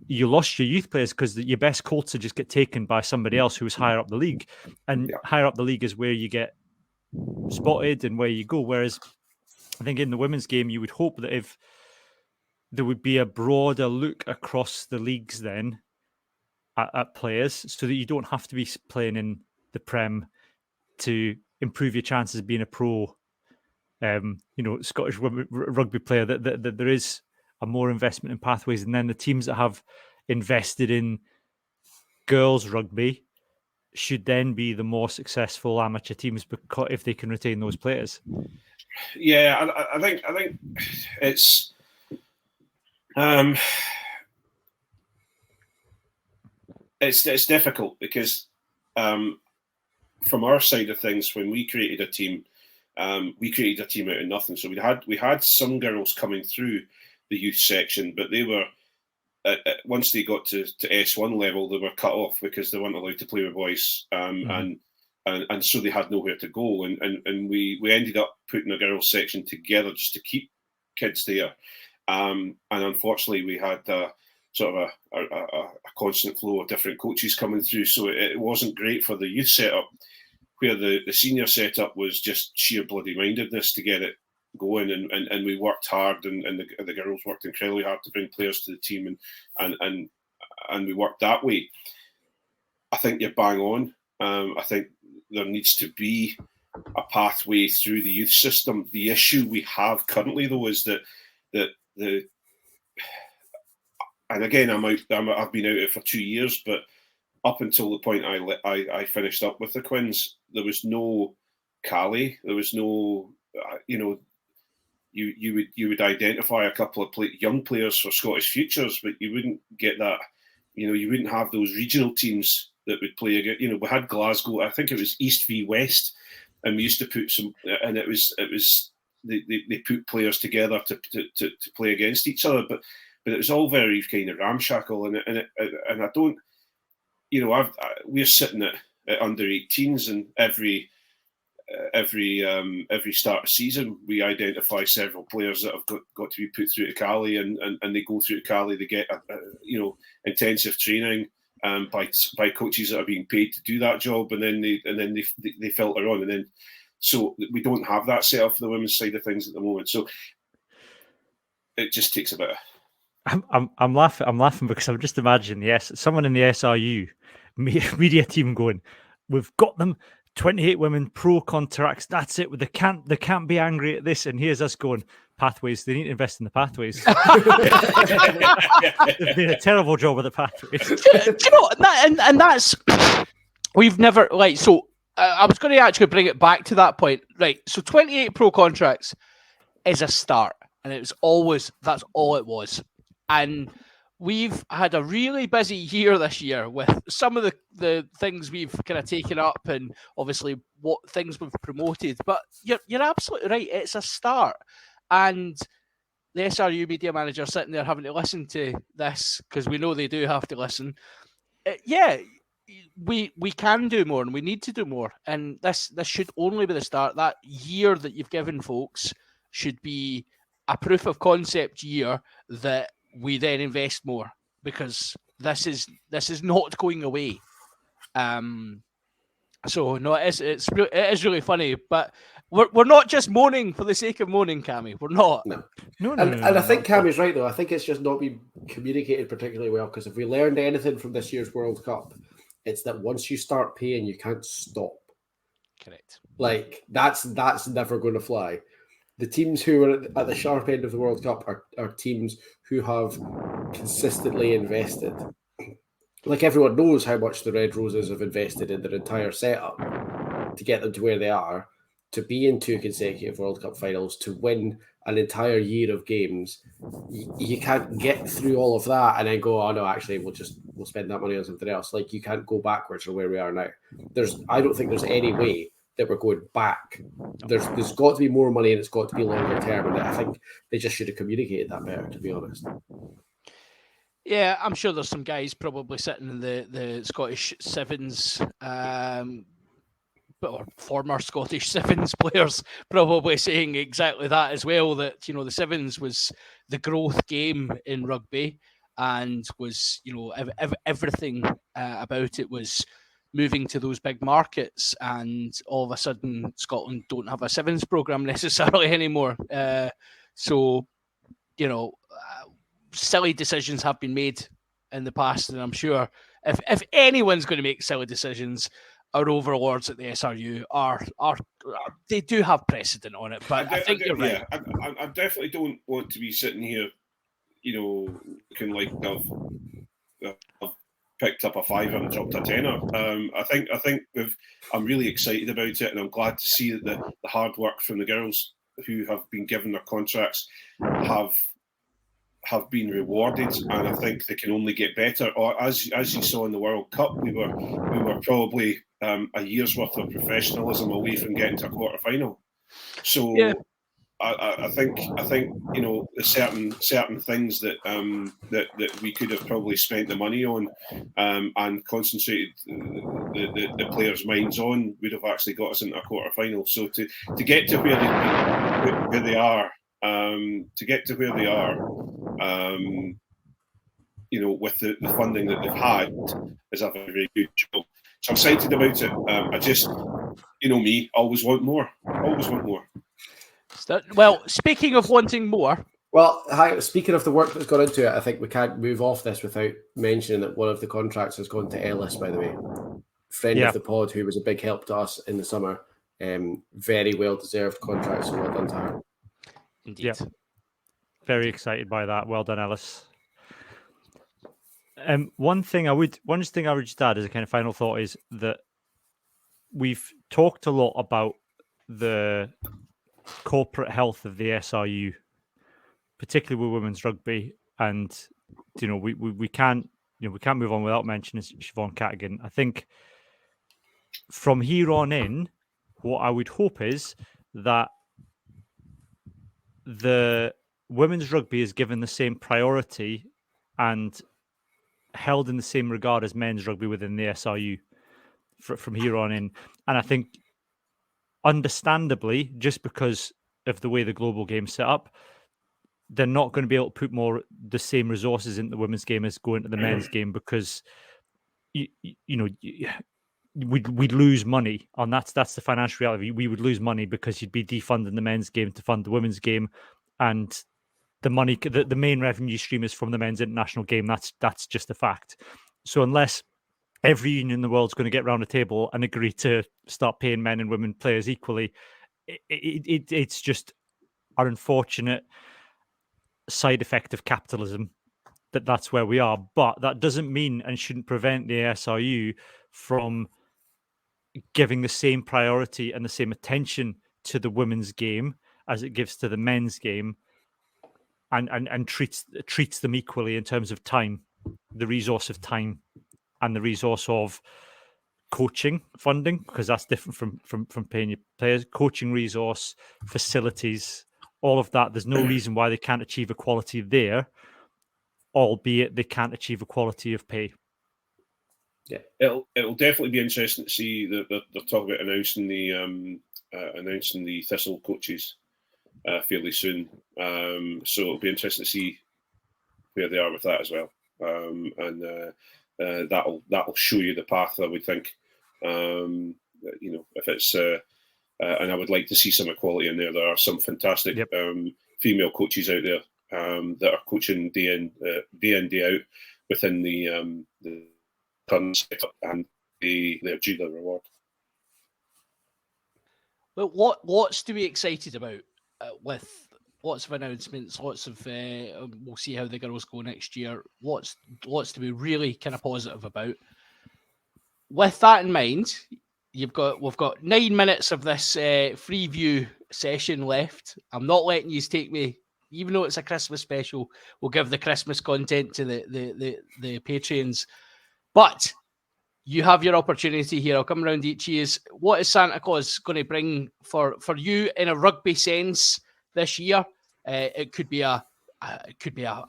you lost your youth players because your best Colts would just get taken by somebody else who was higher up the league. And higher up the league is where you get spotted and where you go. Whereas I think in the women's game, you would hope that if there would be a broader look across the leagues then at players, so that you don't have to be playing in the Prem to improve your chances of being a pro Scottish rugby player, that there is a more investment in pathways, and then the teams that have invested in girls rugby should then be the more successful amateur teams because if they can retain those players. Yeah, I think it's it's difficult because from our side of things, when we created a team out of nothing. So we had some girls coming through the youth section, but they were once they got to S1 level, they were cut off because they weren't allowed to play with boys, and so they had nowhere to go. And we ended up putting a girls section together just to keep kids there. And unfortunately, we had sort of a constant flow of different coaches coming through, so it wasn't great for the youth setup. Where the senior setup was just sheer bloody mindedness to get it going, and we worked hard, and the girls worked incredibly hard to bring players to the team, and we worked that way. I think you're bang on. I think there needs to be a pathway through the youth system. The issue we have currently, though, is that and again, I've been out of it for 2 years, but up until the point I finished up with the Quins, there was no Cali. There was no, you would identify a couple of young players for Scottish Futures, but you wouldn't get that. You wouldn't have those regional teams that would play again. We had Glasgow. I think it was East v West, and we used to put some, and it was they put players together to play against each other, but it was all very kind of ramshackle, and I don't. We're sitting at under 18s, and every start of season we identify several players that have got to be put through to Cali, and they go through to Cali. They get intensive training by coaches that are being paid to do that job, and then they filter on, and then so we don't have that set up for the women's side of things at the moment. So it just takes a bit of. I'm laughing because I'm just imagining someone in the SRU media team going, "We've got them, 28 women pro contracts. That's it. They can't be angry at this." And here's us going, pathways. They need to invest in the pathways. They've done a terrible job with the pathways. Do you know and that's we've never so. I was going to actually bring it back to that point, right? So 28 pro contracts is a start, and it was always that's all it was. And we've had a really busy year this year with some of the things we've kind of taken up, and obviously what things we've promoted. But you're absolutely right. It's a start. And the SRU media manager sitting there having to listen to this, because we know they do have to listen. we can do more and we need to do more, and this should only be the start. That year that you've given folks should be a proof of concept year that we then invest more, because this is not going away. So no, it is really funny, but we're not just moaning for the sake of moaning, Cammy. We're not. No. No, And I think Cammy's right, though. I think it's just not been communicated particularly well, because if we learned anything from this year's World Cup, it's that once you start paying, you can't stop. Correct. Like, that's never going to fly. The teams who are at the sharp end of the World Cup are teams who have consistently invested. Like, everyone knows how much the Red Roses have invested in their entire setup to get them to where they are, to be in 2 consecutive World Cup finals, to win an entire year of games. You can't get through all of that and then go, oh no, actually we'll spend that money on something else. Like, you can't go backwards from where we are now. I don't think there's any way that we're going back. There's got to be more money, and it's got to be longer term, and I think they just should have communicated that better, to be honest. Yeah, I'm sure there's some guys probably sitting in the Scottish Sevens, or former Scottish Sevens players probably saying exactly that as well, that, the Sevens was the growth game in rugby, and was, everything about it was moving to those big markets, and all of a sudden Scotland don't have a Sevens programme necessarily anymore. So, silly decisions have been made in the past, and I'm sure if anyone's going to make silly decisions, our overlords at the SRU are they do have precedent on it. But I think you're right. Yeah, I definitely don't want to be sitting here, looking like I've picked up a fiver and dropped a tenner. I think I'm really excited about it, and I'm glad to see that the hard work from the girls who have been given their contracts have been rewarded, and I think they can only get better. Or as you saw in the World Cup, we were probably a year's worth of professionalism away from getting to a quarter final. So yeah. I think there's certain things that that we could have probably spent the money on and concentrated the players' minds on would have actually got us into a quarter final. So to get to where they are, with the funding that they've had, is a very, very good job. So I'm excited about it. I just, me, always want more. Always want more. Well, speaking of wanting more. Well, speaking of the work that's gone into it, I think we can't move off this without mentioning that one of the contracts has gone to Ellis, by the way. Friend of the pod, who was a big help to us in the summer. Very well-deserved contract, so well done to her. Indeed. Yeah. Very excited by that. Well done, Ellis. One thing I would just add as a kind of final thought is that we've talked a lot about the corporate health of the SRU, particularly with women's rugby, and we can't move on without mentioning Siobhan Cadigan. I think from here on in, what I would hope is that the women's rugby is given the same priority and held in the same regard as men's rugby within the SRU from here on in. And I think, understandably, just because of the way the global game's set up, they're not going to be able to put the same resources into the women's game as going to the men's game, because we'd lose money, and that's the financial reality. We would lose money because you'd be defunding the men's game to fund the women's game, and the money, the main revenue stream is from the men's international game. That's just a fact. So unless every union in the world is going to get round a table and agree to start paying men and women players equally, it's just an unfortunate side effect of capitalism that's where we are. But that doesn't mean and shouldn't prevent the SRU from giving the same priority and the same attention to the women's game as it gives to the men's game, and treats them equally in terms of time, the resource of time, and the resource of coaching funding, because that's different from paying your players. Coaching resource, facilities, all of that. There's no reason why they can't achieve equality there, albeit they can't achieve equality of pay. it'll definitely be interesting to see that they're talking about announcing the Thistle coaches fairly soon. So it'll be interesting to see where they are with that as well, and that'll show you the path, I would think. If it's and I would like to see some equality in there. There are some fantastic female coaches out there that are coaching day in day out within the current setup, and they're due their reward. Well, lots to be excited about with lots of announcements, lots of we'll see how the girls go next year. Lots to be really kind of positive about. With that in mind, we've got 9 minutes of this free view session left. I'm not letting you take me, even though it's a Christmas special. We'll give the Christmas content to the Patreons, but you have your opportunity here. I'll come around each year. What is Santa Claus going to bring for you in a rugby sense this year? It could be a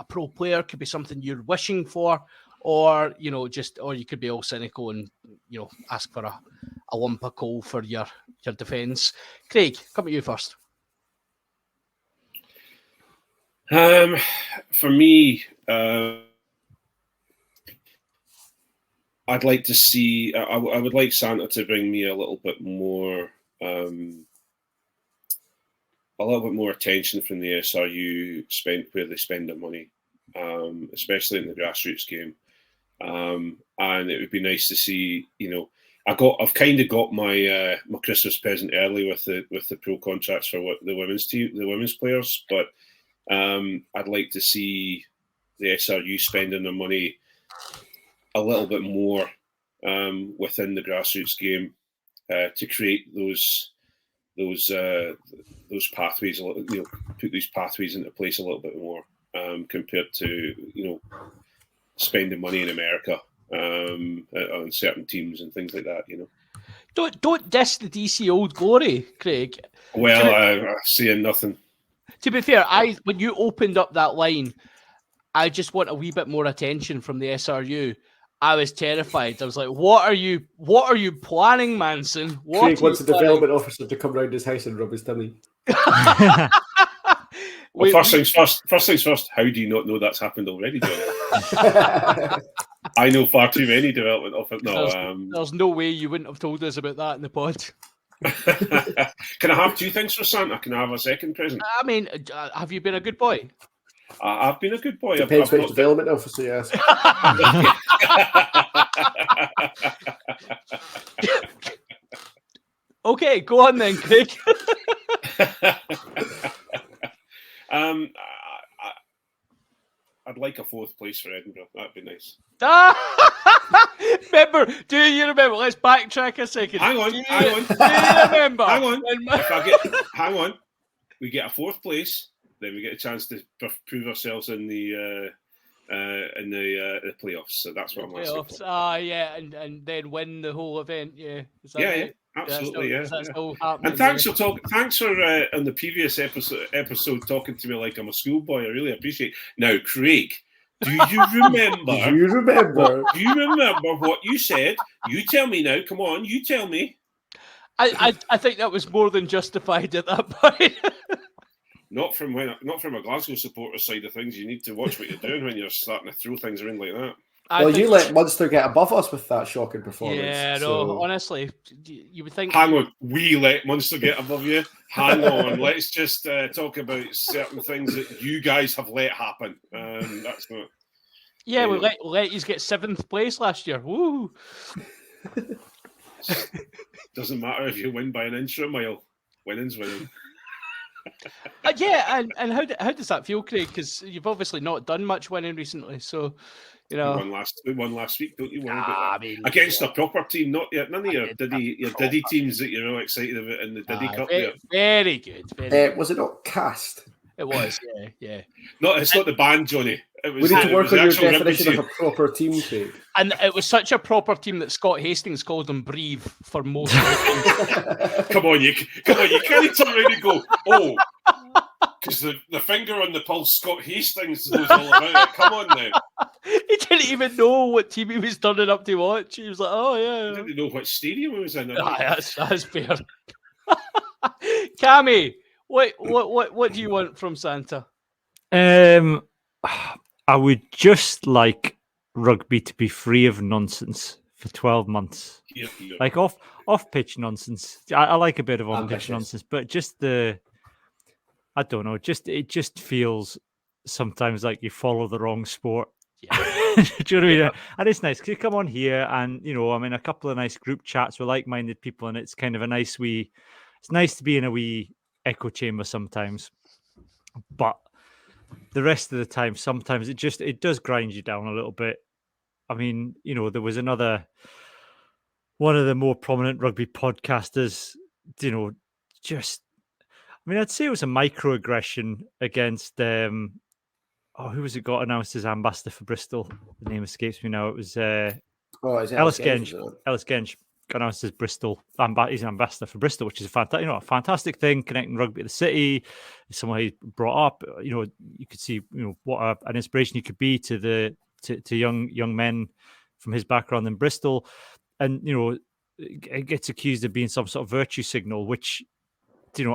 pro player, could be something you're wishing for, or you could be all cynical and ask for a lump of coal for your defence. Craig, come to you first. For me, I'd like to see. I would like Santa to bring me a little bit more attention from the SRU where they spend their money, especially in the grassroots game. And it would be nice to see. I've kind of got my my Christmas present early with the pro contracts for the women's players, but I'd like to see the SRU spending their money a little bit more within the grassroots game to create those pathways. Put these pathways into place a little bit more compared to spending money in America on certain teams and things like that. Don't diss the DC Old Glory, Craig. Well, I'm saying nothing. To be fair, when you opened up that line, I just want a wee bit more attention from the SRU. I was terrified. I was like, "What are you planning, Manson?" Craig wants a development officer to come round his house and rub his tummy. Well, first things first. How do you not know that's happened already, John? I know far too many development officers. No, there's no way you wouldn't have told us about that in the pod. Can I have two things for Santa? Can I have a second present? I mean, have you been a good boy? I've been a good boy. Depends which development officer you ask. Okay, go on then, Craig. I'd like a fourth place for Edinburgh. That'd be nice. Do you remember? Let's backtrack a second. Hang on. Do you remember? Hang on. We get a fourth place, then we get a chance to prove ourselves in the playoffs. So that's what I'm asking for. Yeah, and then win the whole event. Yeah. Yeah, absolutely. Yeah. That's all happening. And thanks for on the previous episode talking to me like I'm a schoolboy. I really appreciate it. Now, Craig, do you remember? Do you remember? Do you remember what you said? You tell me now. Come on, you tell me. I think that was more than justified at that point. Not from a Glasgow supporter side of things. You need to watch what you're doing when you're starting to throw things around like that. You let Munster get above us with that shocking performance. Yeah, no, honestly, you would think. Hang on, we let Munster get above you. Hang on, let's just talk about certain things that you guys have let happen. That's not. Yeah, we let you get 7th place last year. Woo! Doesn't matter if you win by an inch or a mile. Winning's winning. Yeah, and how does that feel, Craig? Because you've obviously not done much winning recently, so we won last week. Don't you worry about that. Against a proper team, not yet. None of your Diddy teams that you're all excited about in the Diddy Cup. Very good. Was it not Cast? It was, yeah. No, it's not the band, Johnny. We need to work on your definition of a proper team, Craig. And it was such a proper team that Scott Hastings called them Brave for most of the Come on, you can't turn around and go, oh, because the finger on the pulse, Scott Hastings knows all about it. Come on now. He didn't even know what team he was turning up to watch. He was like, "Oh I yeah, didn't know what stadium it was in. that's fair." Cammy, what do you want from Santa? I would just like rugby to be free of nonsense for 12 months. Here. Like off pitch nonsense. I like a bit of on pitch Ambitious. nonsense, but just I don't know, it just feels sometimes like you follow the wrong sport. Yeah. Do you know what I mean? And it's nice because you come on here and I'm in a couple of nice group chats with like-minded people, and it's kind of it's nice to be in a wee echo chamber sometimes. But the rest of the time, sometimes it does grind you down a little bit. I mean, there was one of the more prominent rugby podcasters, I'd say it was a microaggression against who was it got announced as ambassador for Bristol? The name escapes me now. It was Is it Ellis Genge? Genge. Ellis Genge got announced as Bristol. He's an ambassador for Bristol, which is a fantastic thing, connecting rugby to the city. Someone he brought up. You could see what an inspiration he could be to young men from his background in Bristol, and it gets accused of being some sort of virtue signal, which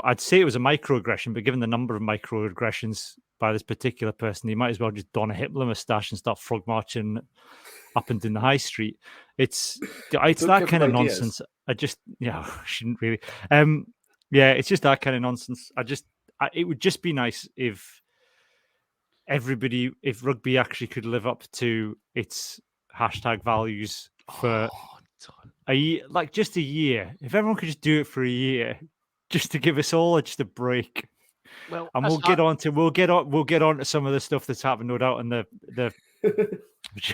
I'd say it was a microaggression, but given the number of microaggressions by this particular person, he might as well just don a Hitler moustache and start frog marching up and down the high street. It's that kind of nonsense. I shouldn't really. It's just that kind of nonsense. It would just be nice if rugby actually could live up to its hashtag values for a year, like just a year. If everyone could just do it for a year, just to give us all just a break. Well, and we'll get on to some of the stuff that's happened, no doubt, in the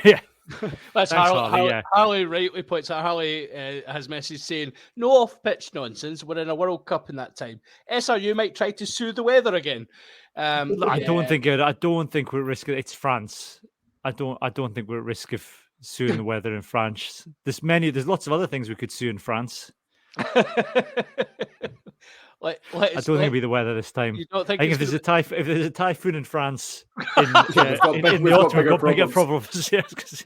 yeah. That's Thanks, Harley. yeah. Harley rightly points out. Harley has message saying, "No off-pitch nonsense. We're in a World Cup in that time. SRU might try to sue the weather again." I don't think we're at risk. It's France. I don't think we're at risk of suing the weather in France. There's lots of other things we could sue in France. I don't think it'll be the weather this time. You don't think I think if there's a typhoon in France in the we've got autumn, we've got bigger problems. problems.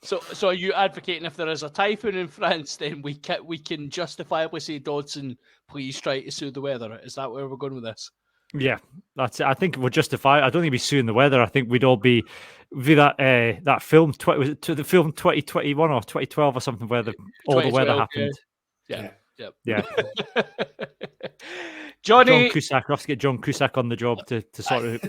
So are you advocating if there is a typhoon in France, then we can justifiably say, Dodson, please try to sue the weather? Is that where we're going with this? Yeah, that's it. I think we'll justify. I don't think we'd be suing the weather. I think we'd all be that film. Was it to the film 2021 or 2012 or something where all the weather happened? Yeah. Yeah. Johnny John Cusack. We have to get John Cusack on the job to sort of.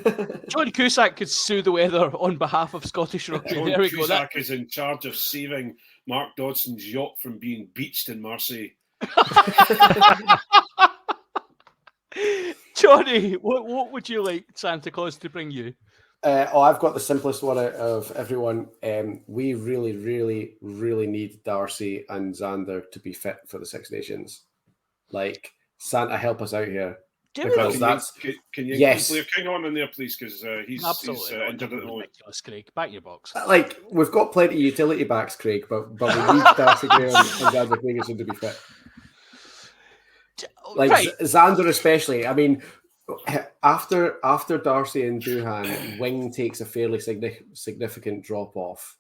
John Cusack could sue the weather on behalf of Scottish Rugby. John There we go. Cusack is in charge of saving Mark Dodson's yacht from being beached in Marseille. Johnny, what would you like Santa Claus to bring you? I've got the simplest one out of everyone. We really, really, really need Darcy and Xander to be fit for the Six Nations. Like, Santa, help us out here. Because Can you yes. Blair King on in there, please? Because he's Absolutely injured at the moment. Ridiculous, Craig. Back your box. Like, we've got plenty of utility backs, Craig, but we need Darcy Graham and Xander Ferguson to be fit. Like, right. Xander especially. I mean, after Darcy and Doohan, Wing takes a fairly significant drop off.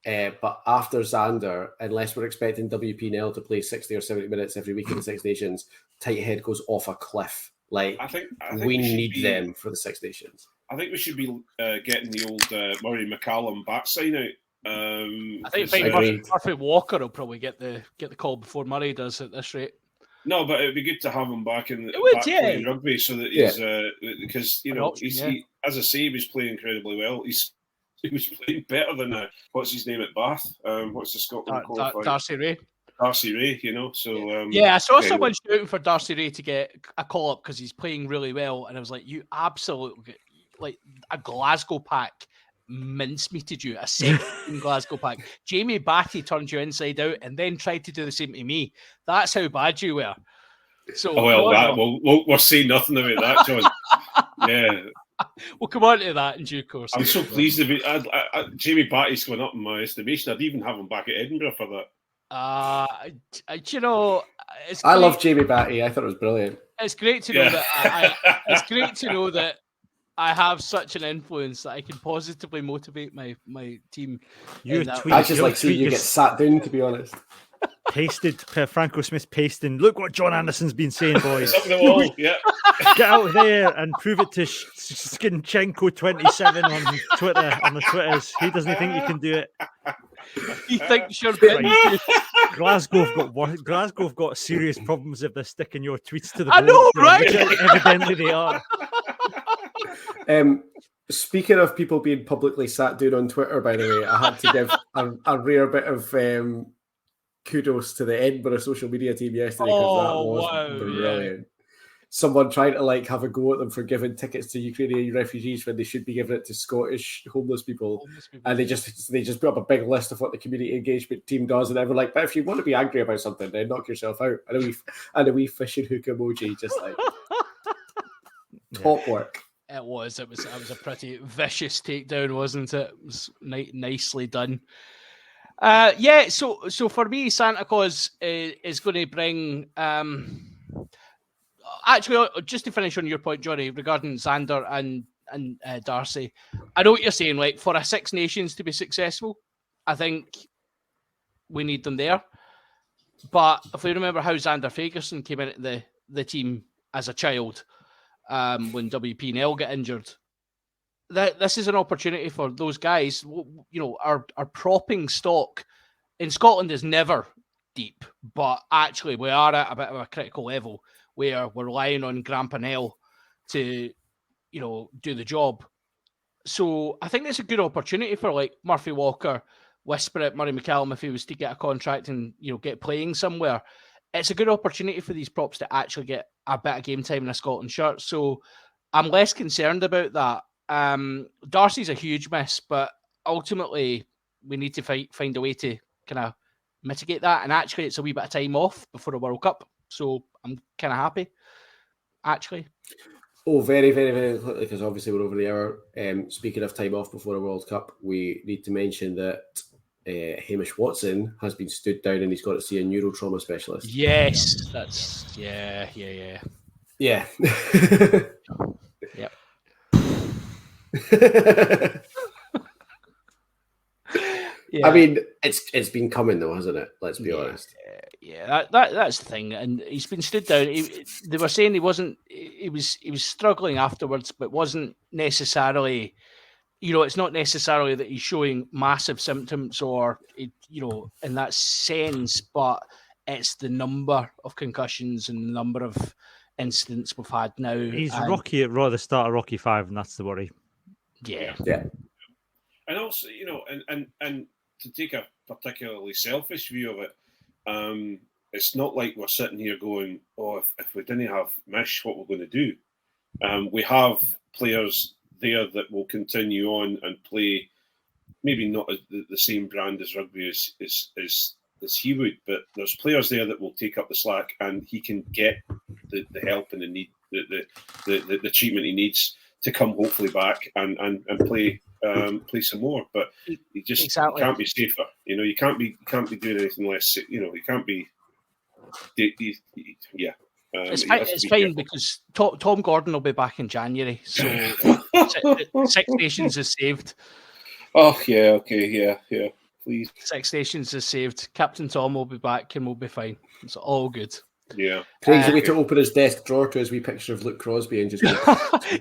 But after Xander, unless we're expecting WP Nell to play 60 or 70 minutes every week in the Six Nations, Tighthead goes off a cliff. Like, I think we need them for the Six Nations. I think we should be getting the old Murray McCallum back sign out. I think Murphy Walker will probably get the call before Murray does at this rate. No, but it'd be good to have him back in playing rugby, so that he's because he, as I say, he was playing incredibly well. He was playing better than what's his name at Bath? What's the Scotland qualifier? Darcy Ray. Darcy Ray, So I saw someone shouting for Darcy Ray to get a call up because he's playing really well, and I was like, you absolutely like a Glasgow pack mincemeated you, a second Glasgow pack. Jamie Batty turned you inside out and then tried to do the same to me. That's how bad you were. So we're saying nothing about that, John. Yeah. We'll come on to that in due course. I'm so pleased to be Jamie Batty's going up in my estimation. I'd even have him back at Edinburgh for that. You know, I love Jamie Batty. I thought it was brilliant. It's great to know that it's great to know that I have such an influence that I can positively motivate my team. Your in that tweet- way. I just Your like seeing tweet you is- get sat down, to be honest. Pasted, Franco Smith pasting. Look what John Anderson's been saying, boys. It's up the wall. Yeah. Get out there and prove it to Skinchenko27 on Twitter, on the Twitters. He doesn't think you can do it. He thinks you're big. Glasgow have got serious problems if they're sticking your tweets to the I vote, know, so right? Evidently they are. Speaking of people being publicly sat down on Twitter, by the way, I had to give a rare bit of kudos to the Edinburgh social media team yesterday, because that was wow, brilliant. Someone trying to like have a go at them for giving tickets to Ukrainian refugees when they should be giving it to Scottish homeless people. And they just put up a big list of what the community engagement team does, and everyone like, but if you want to be angry about something, then knock yourself out. And a wee fishing hook emoji, just like top work. It was a pretty vicious takedown, wasn't it? It was nicely done. So for me, Santa Claus is going to bring. Actually, just to finish on your point, Johnny, regarding Xander and Darcy, I know what you're saying. Like, for a Six Nations to be successful, I think we need them there. But if we remember how Xander Fagerson came into the team as a child, when WP Nell got injured, this is an opportunity for those guys. You know, our propping stock in Scotland is never deep, but actually we are at a bit of a critical level where we're relying on Grampanell to, you know, do the job. So I think it's a good opportunity for like Murphy Walker, whisper at Murray McCallum if he was to get a contract and, you know, get playing somewhere. It's a good opportunity for these props to actually get a bit of game time in a Scotland shirt. So I'm less concerned about that. Darcy's a huge miss, but ultimately we need to find a way to kind of mitigate that. And actually, it's a wee bit of time off before the World Cup, so I'm kind of happy. Actually, very, very, very quickly, because obviously we're over the hour. Speaking of time off before a World Cup, we need to mention that Hamish Watson has been stood down and he's got to see a neurotrauma specialist. yes, that's yeah. Yeah. Yep. I mean, it's been coming though, hasn't it? Let's be honest. Yeah, that's the thing, and he's been stood down. They were saying he was struggling afterwards, but wasn't necessarily. You know, it's not necessarily that he's showing massive symptoms or, you know, in that sense, but it's the number of concussions and the number of incidents we've had now. He's Rocky at the start of Rocky 5, and that's the worry. Yeah. And also, you know, and to take a particularly selfish view of it, it's not like we're sitting here going, oh, if we didn't have Mish, what we're going to do? We have players there that will continue on and play, maybe not the same brand as rugby as he would, but there's players there that will take up the slack, and he can get the help and the need, the treatment he needs to come hopefully back and play some more. But you just can't be safer. You know, you can't be doing anything less. You know, you can't be. It's fine because Tom Gordon will be back in January, so Six Nations is saved. Oh yeah, okay, yeah, please. Six Nations is saved. Captain Tom will be back and we'll be fine. It's all good. Yeah. Craig's way to open his desk drawer to his wee picture of Luke Crosby and just go,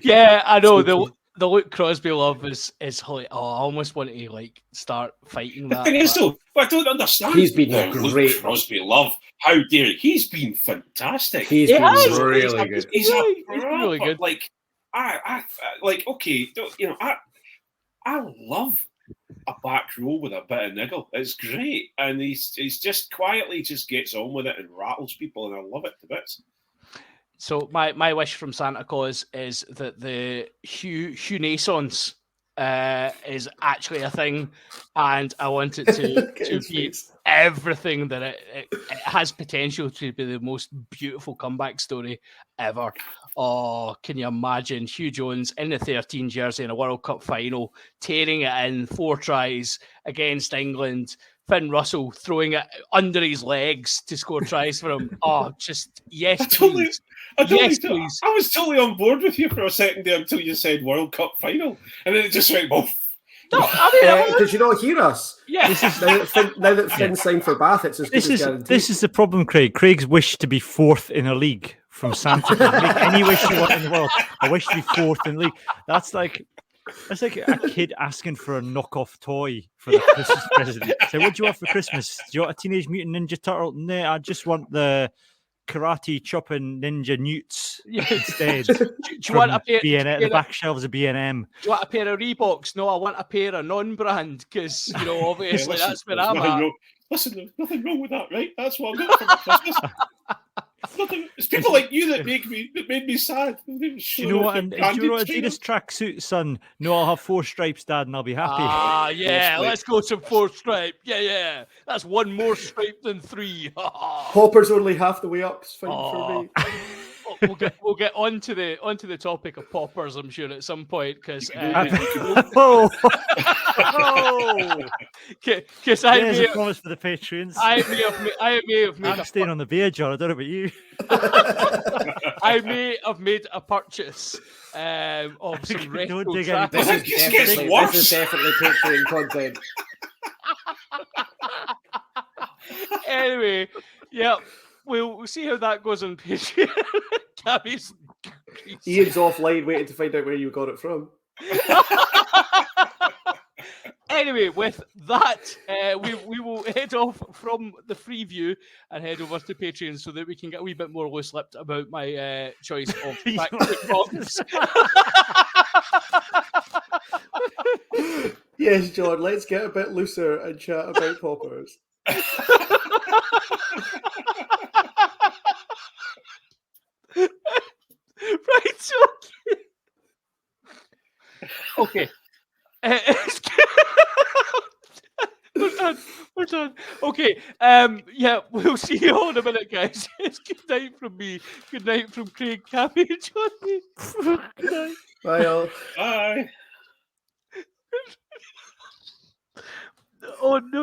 yeah, I know the Luke Crosby love is like, I almost want to like start fighting that. The thing is though, I don't understand. He's been the great. Luke Crosby love. How dare he? He's been fantastic. He's been really good. He's really good. Like I like okay, you know, I love a back row with a bit of niggle. It's great, and he's just quietly just gets on with it and rattles people, and I love it to bits. So my wish from Santa Claus is that the Hugh Naissance is actually a thing, and I want it to be everything that it has potential to be the most beautiful comeback story ever. Oh, can you imagine Hugh Jones in the 13 jersey in a World Cup final, tearing it in 4 tries against England, Finn Russell throwing it under his legs to score tries for him. Oh, just yes, I totally, please. I totally, Yes, please. I was totally on board with you for a second there until you said World Cup final, and then it just went off. No, I mean, Did you not hear us? yeah. Now that Finn signed for Bath, it's as good as guaranteed. This is the problem, Craig. Craig's wish to be fourth in a league from Santa. Make any wish you want in the world. I wish to be fourth in the league. That's like a kid asking for a knockoff toy for the Christmas present. So, what do you want for Christmas? Do you want a Teenage Mutant Ninja Turtle? No, I just want the karate chopping ninja newts instead. Do you want a pair? The back shelves of B&M? Do you want a pair of Reeboks? No, I want a pair of non-brand because obviously Yeah, that's where I'm at. Listen, there's nothing wrong with that, right? That's what I got for my Christmas. It's people like you that made me sad. Do you know what? Do you know what Adidas tracksuit, son? No, I'll have 4 stripes, Dad, and I'll be happy. Ah, yeah. Let's go to 4 stripe. Yeah. That's 1 more stripe than 3. Popper's only half the way up. It's fine for me. We'll get onto the topic of poppers, I'm sure, at some point because because I There's a promise for the Patreons. I may have made I'm staying on the beer jar. I don't know about you. I may have made a purchase of some retro Don't dig any tracks. This is definitely Patreon content. Anyway, yeah, we'll see how that goes on Patreon. Gabby's Ian's offline waiting to find out where you got it from. Anyway, with that, we will head off from the free view and head over to Patreon so that we can get a wee bit more loose-lipped about my choice of backflip bombs. Yes, John, let's get a bit looser and chat about poppers. Right, okay. We're done. Okay. Yeah, we'll see you all in a minute, guys. It's good night from me. Good night from Craig, Cabby, and Johnny. Good night. Bye, all. Bye. Oh no.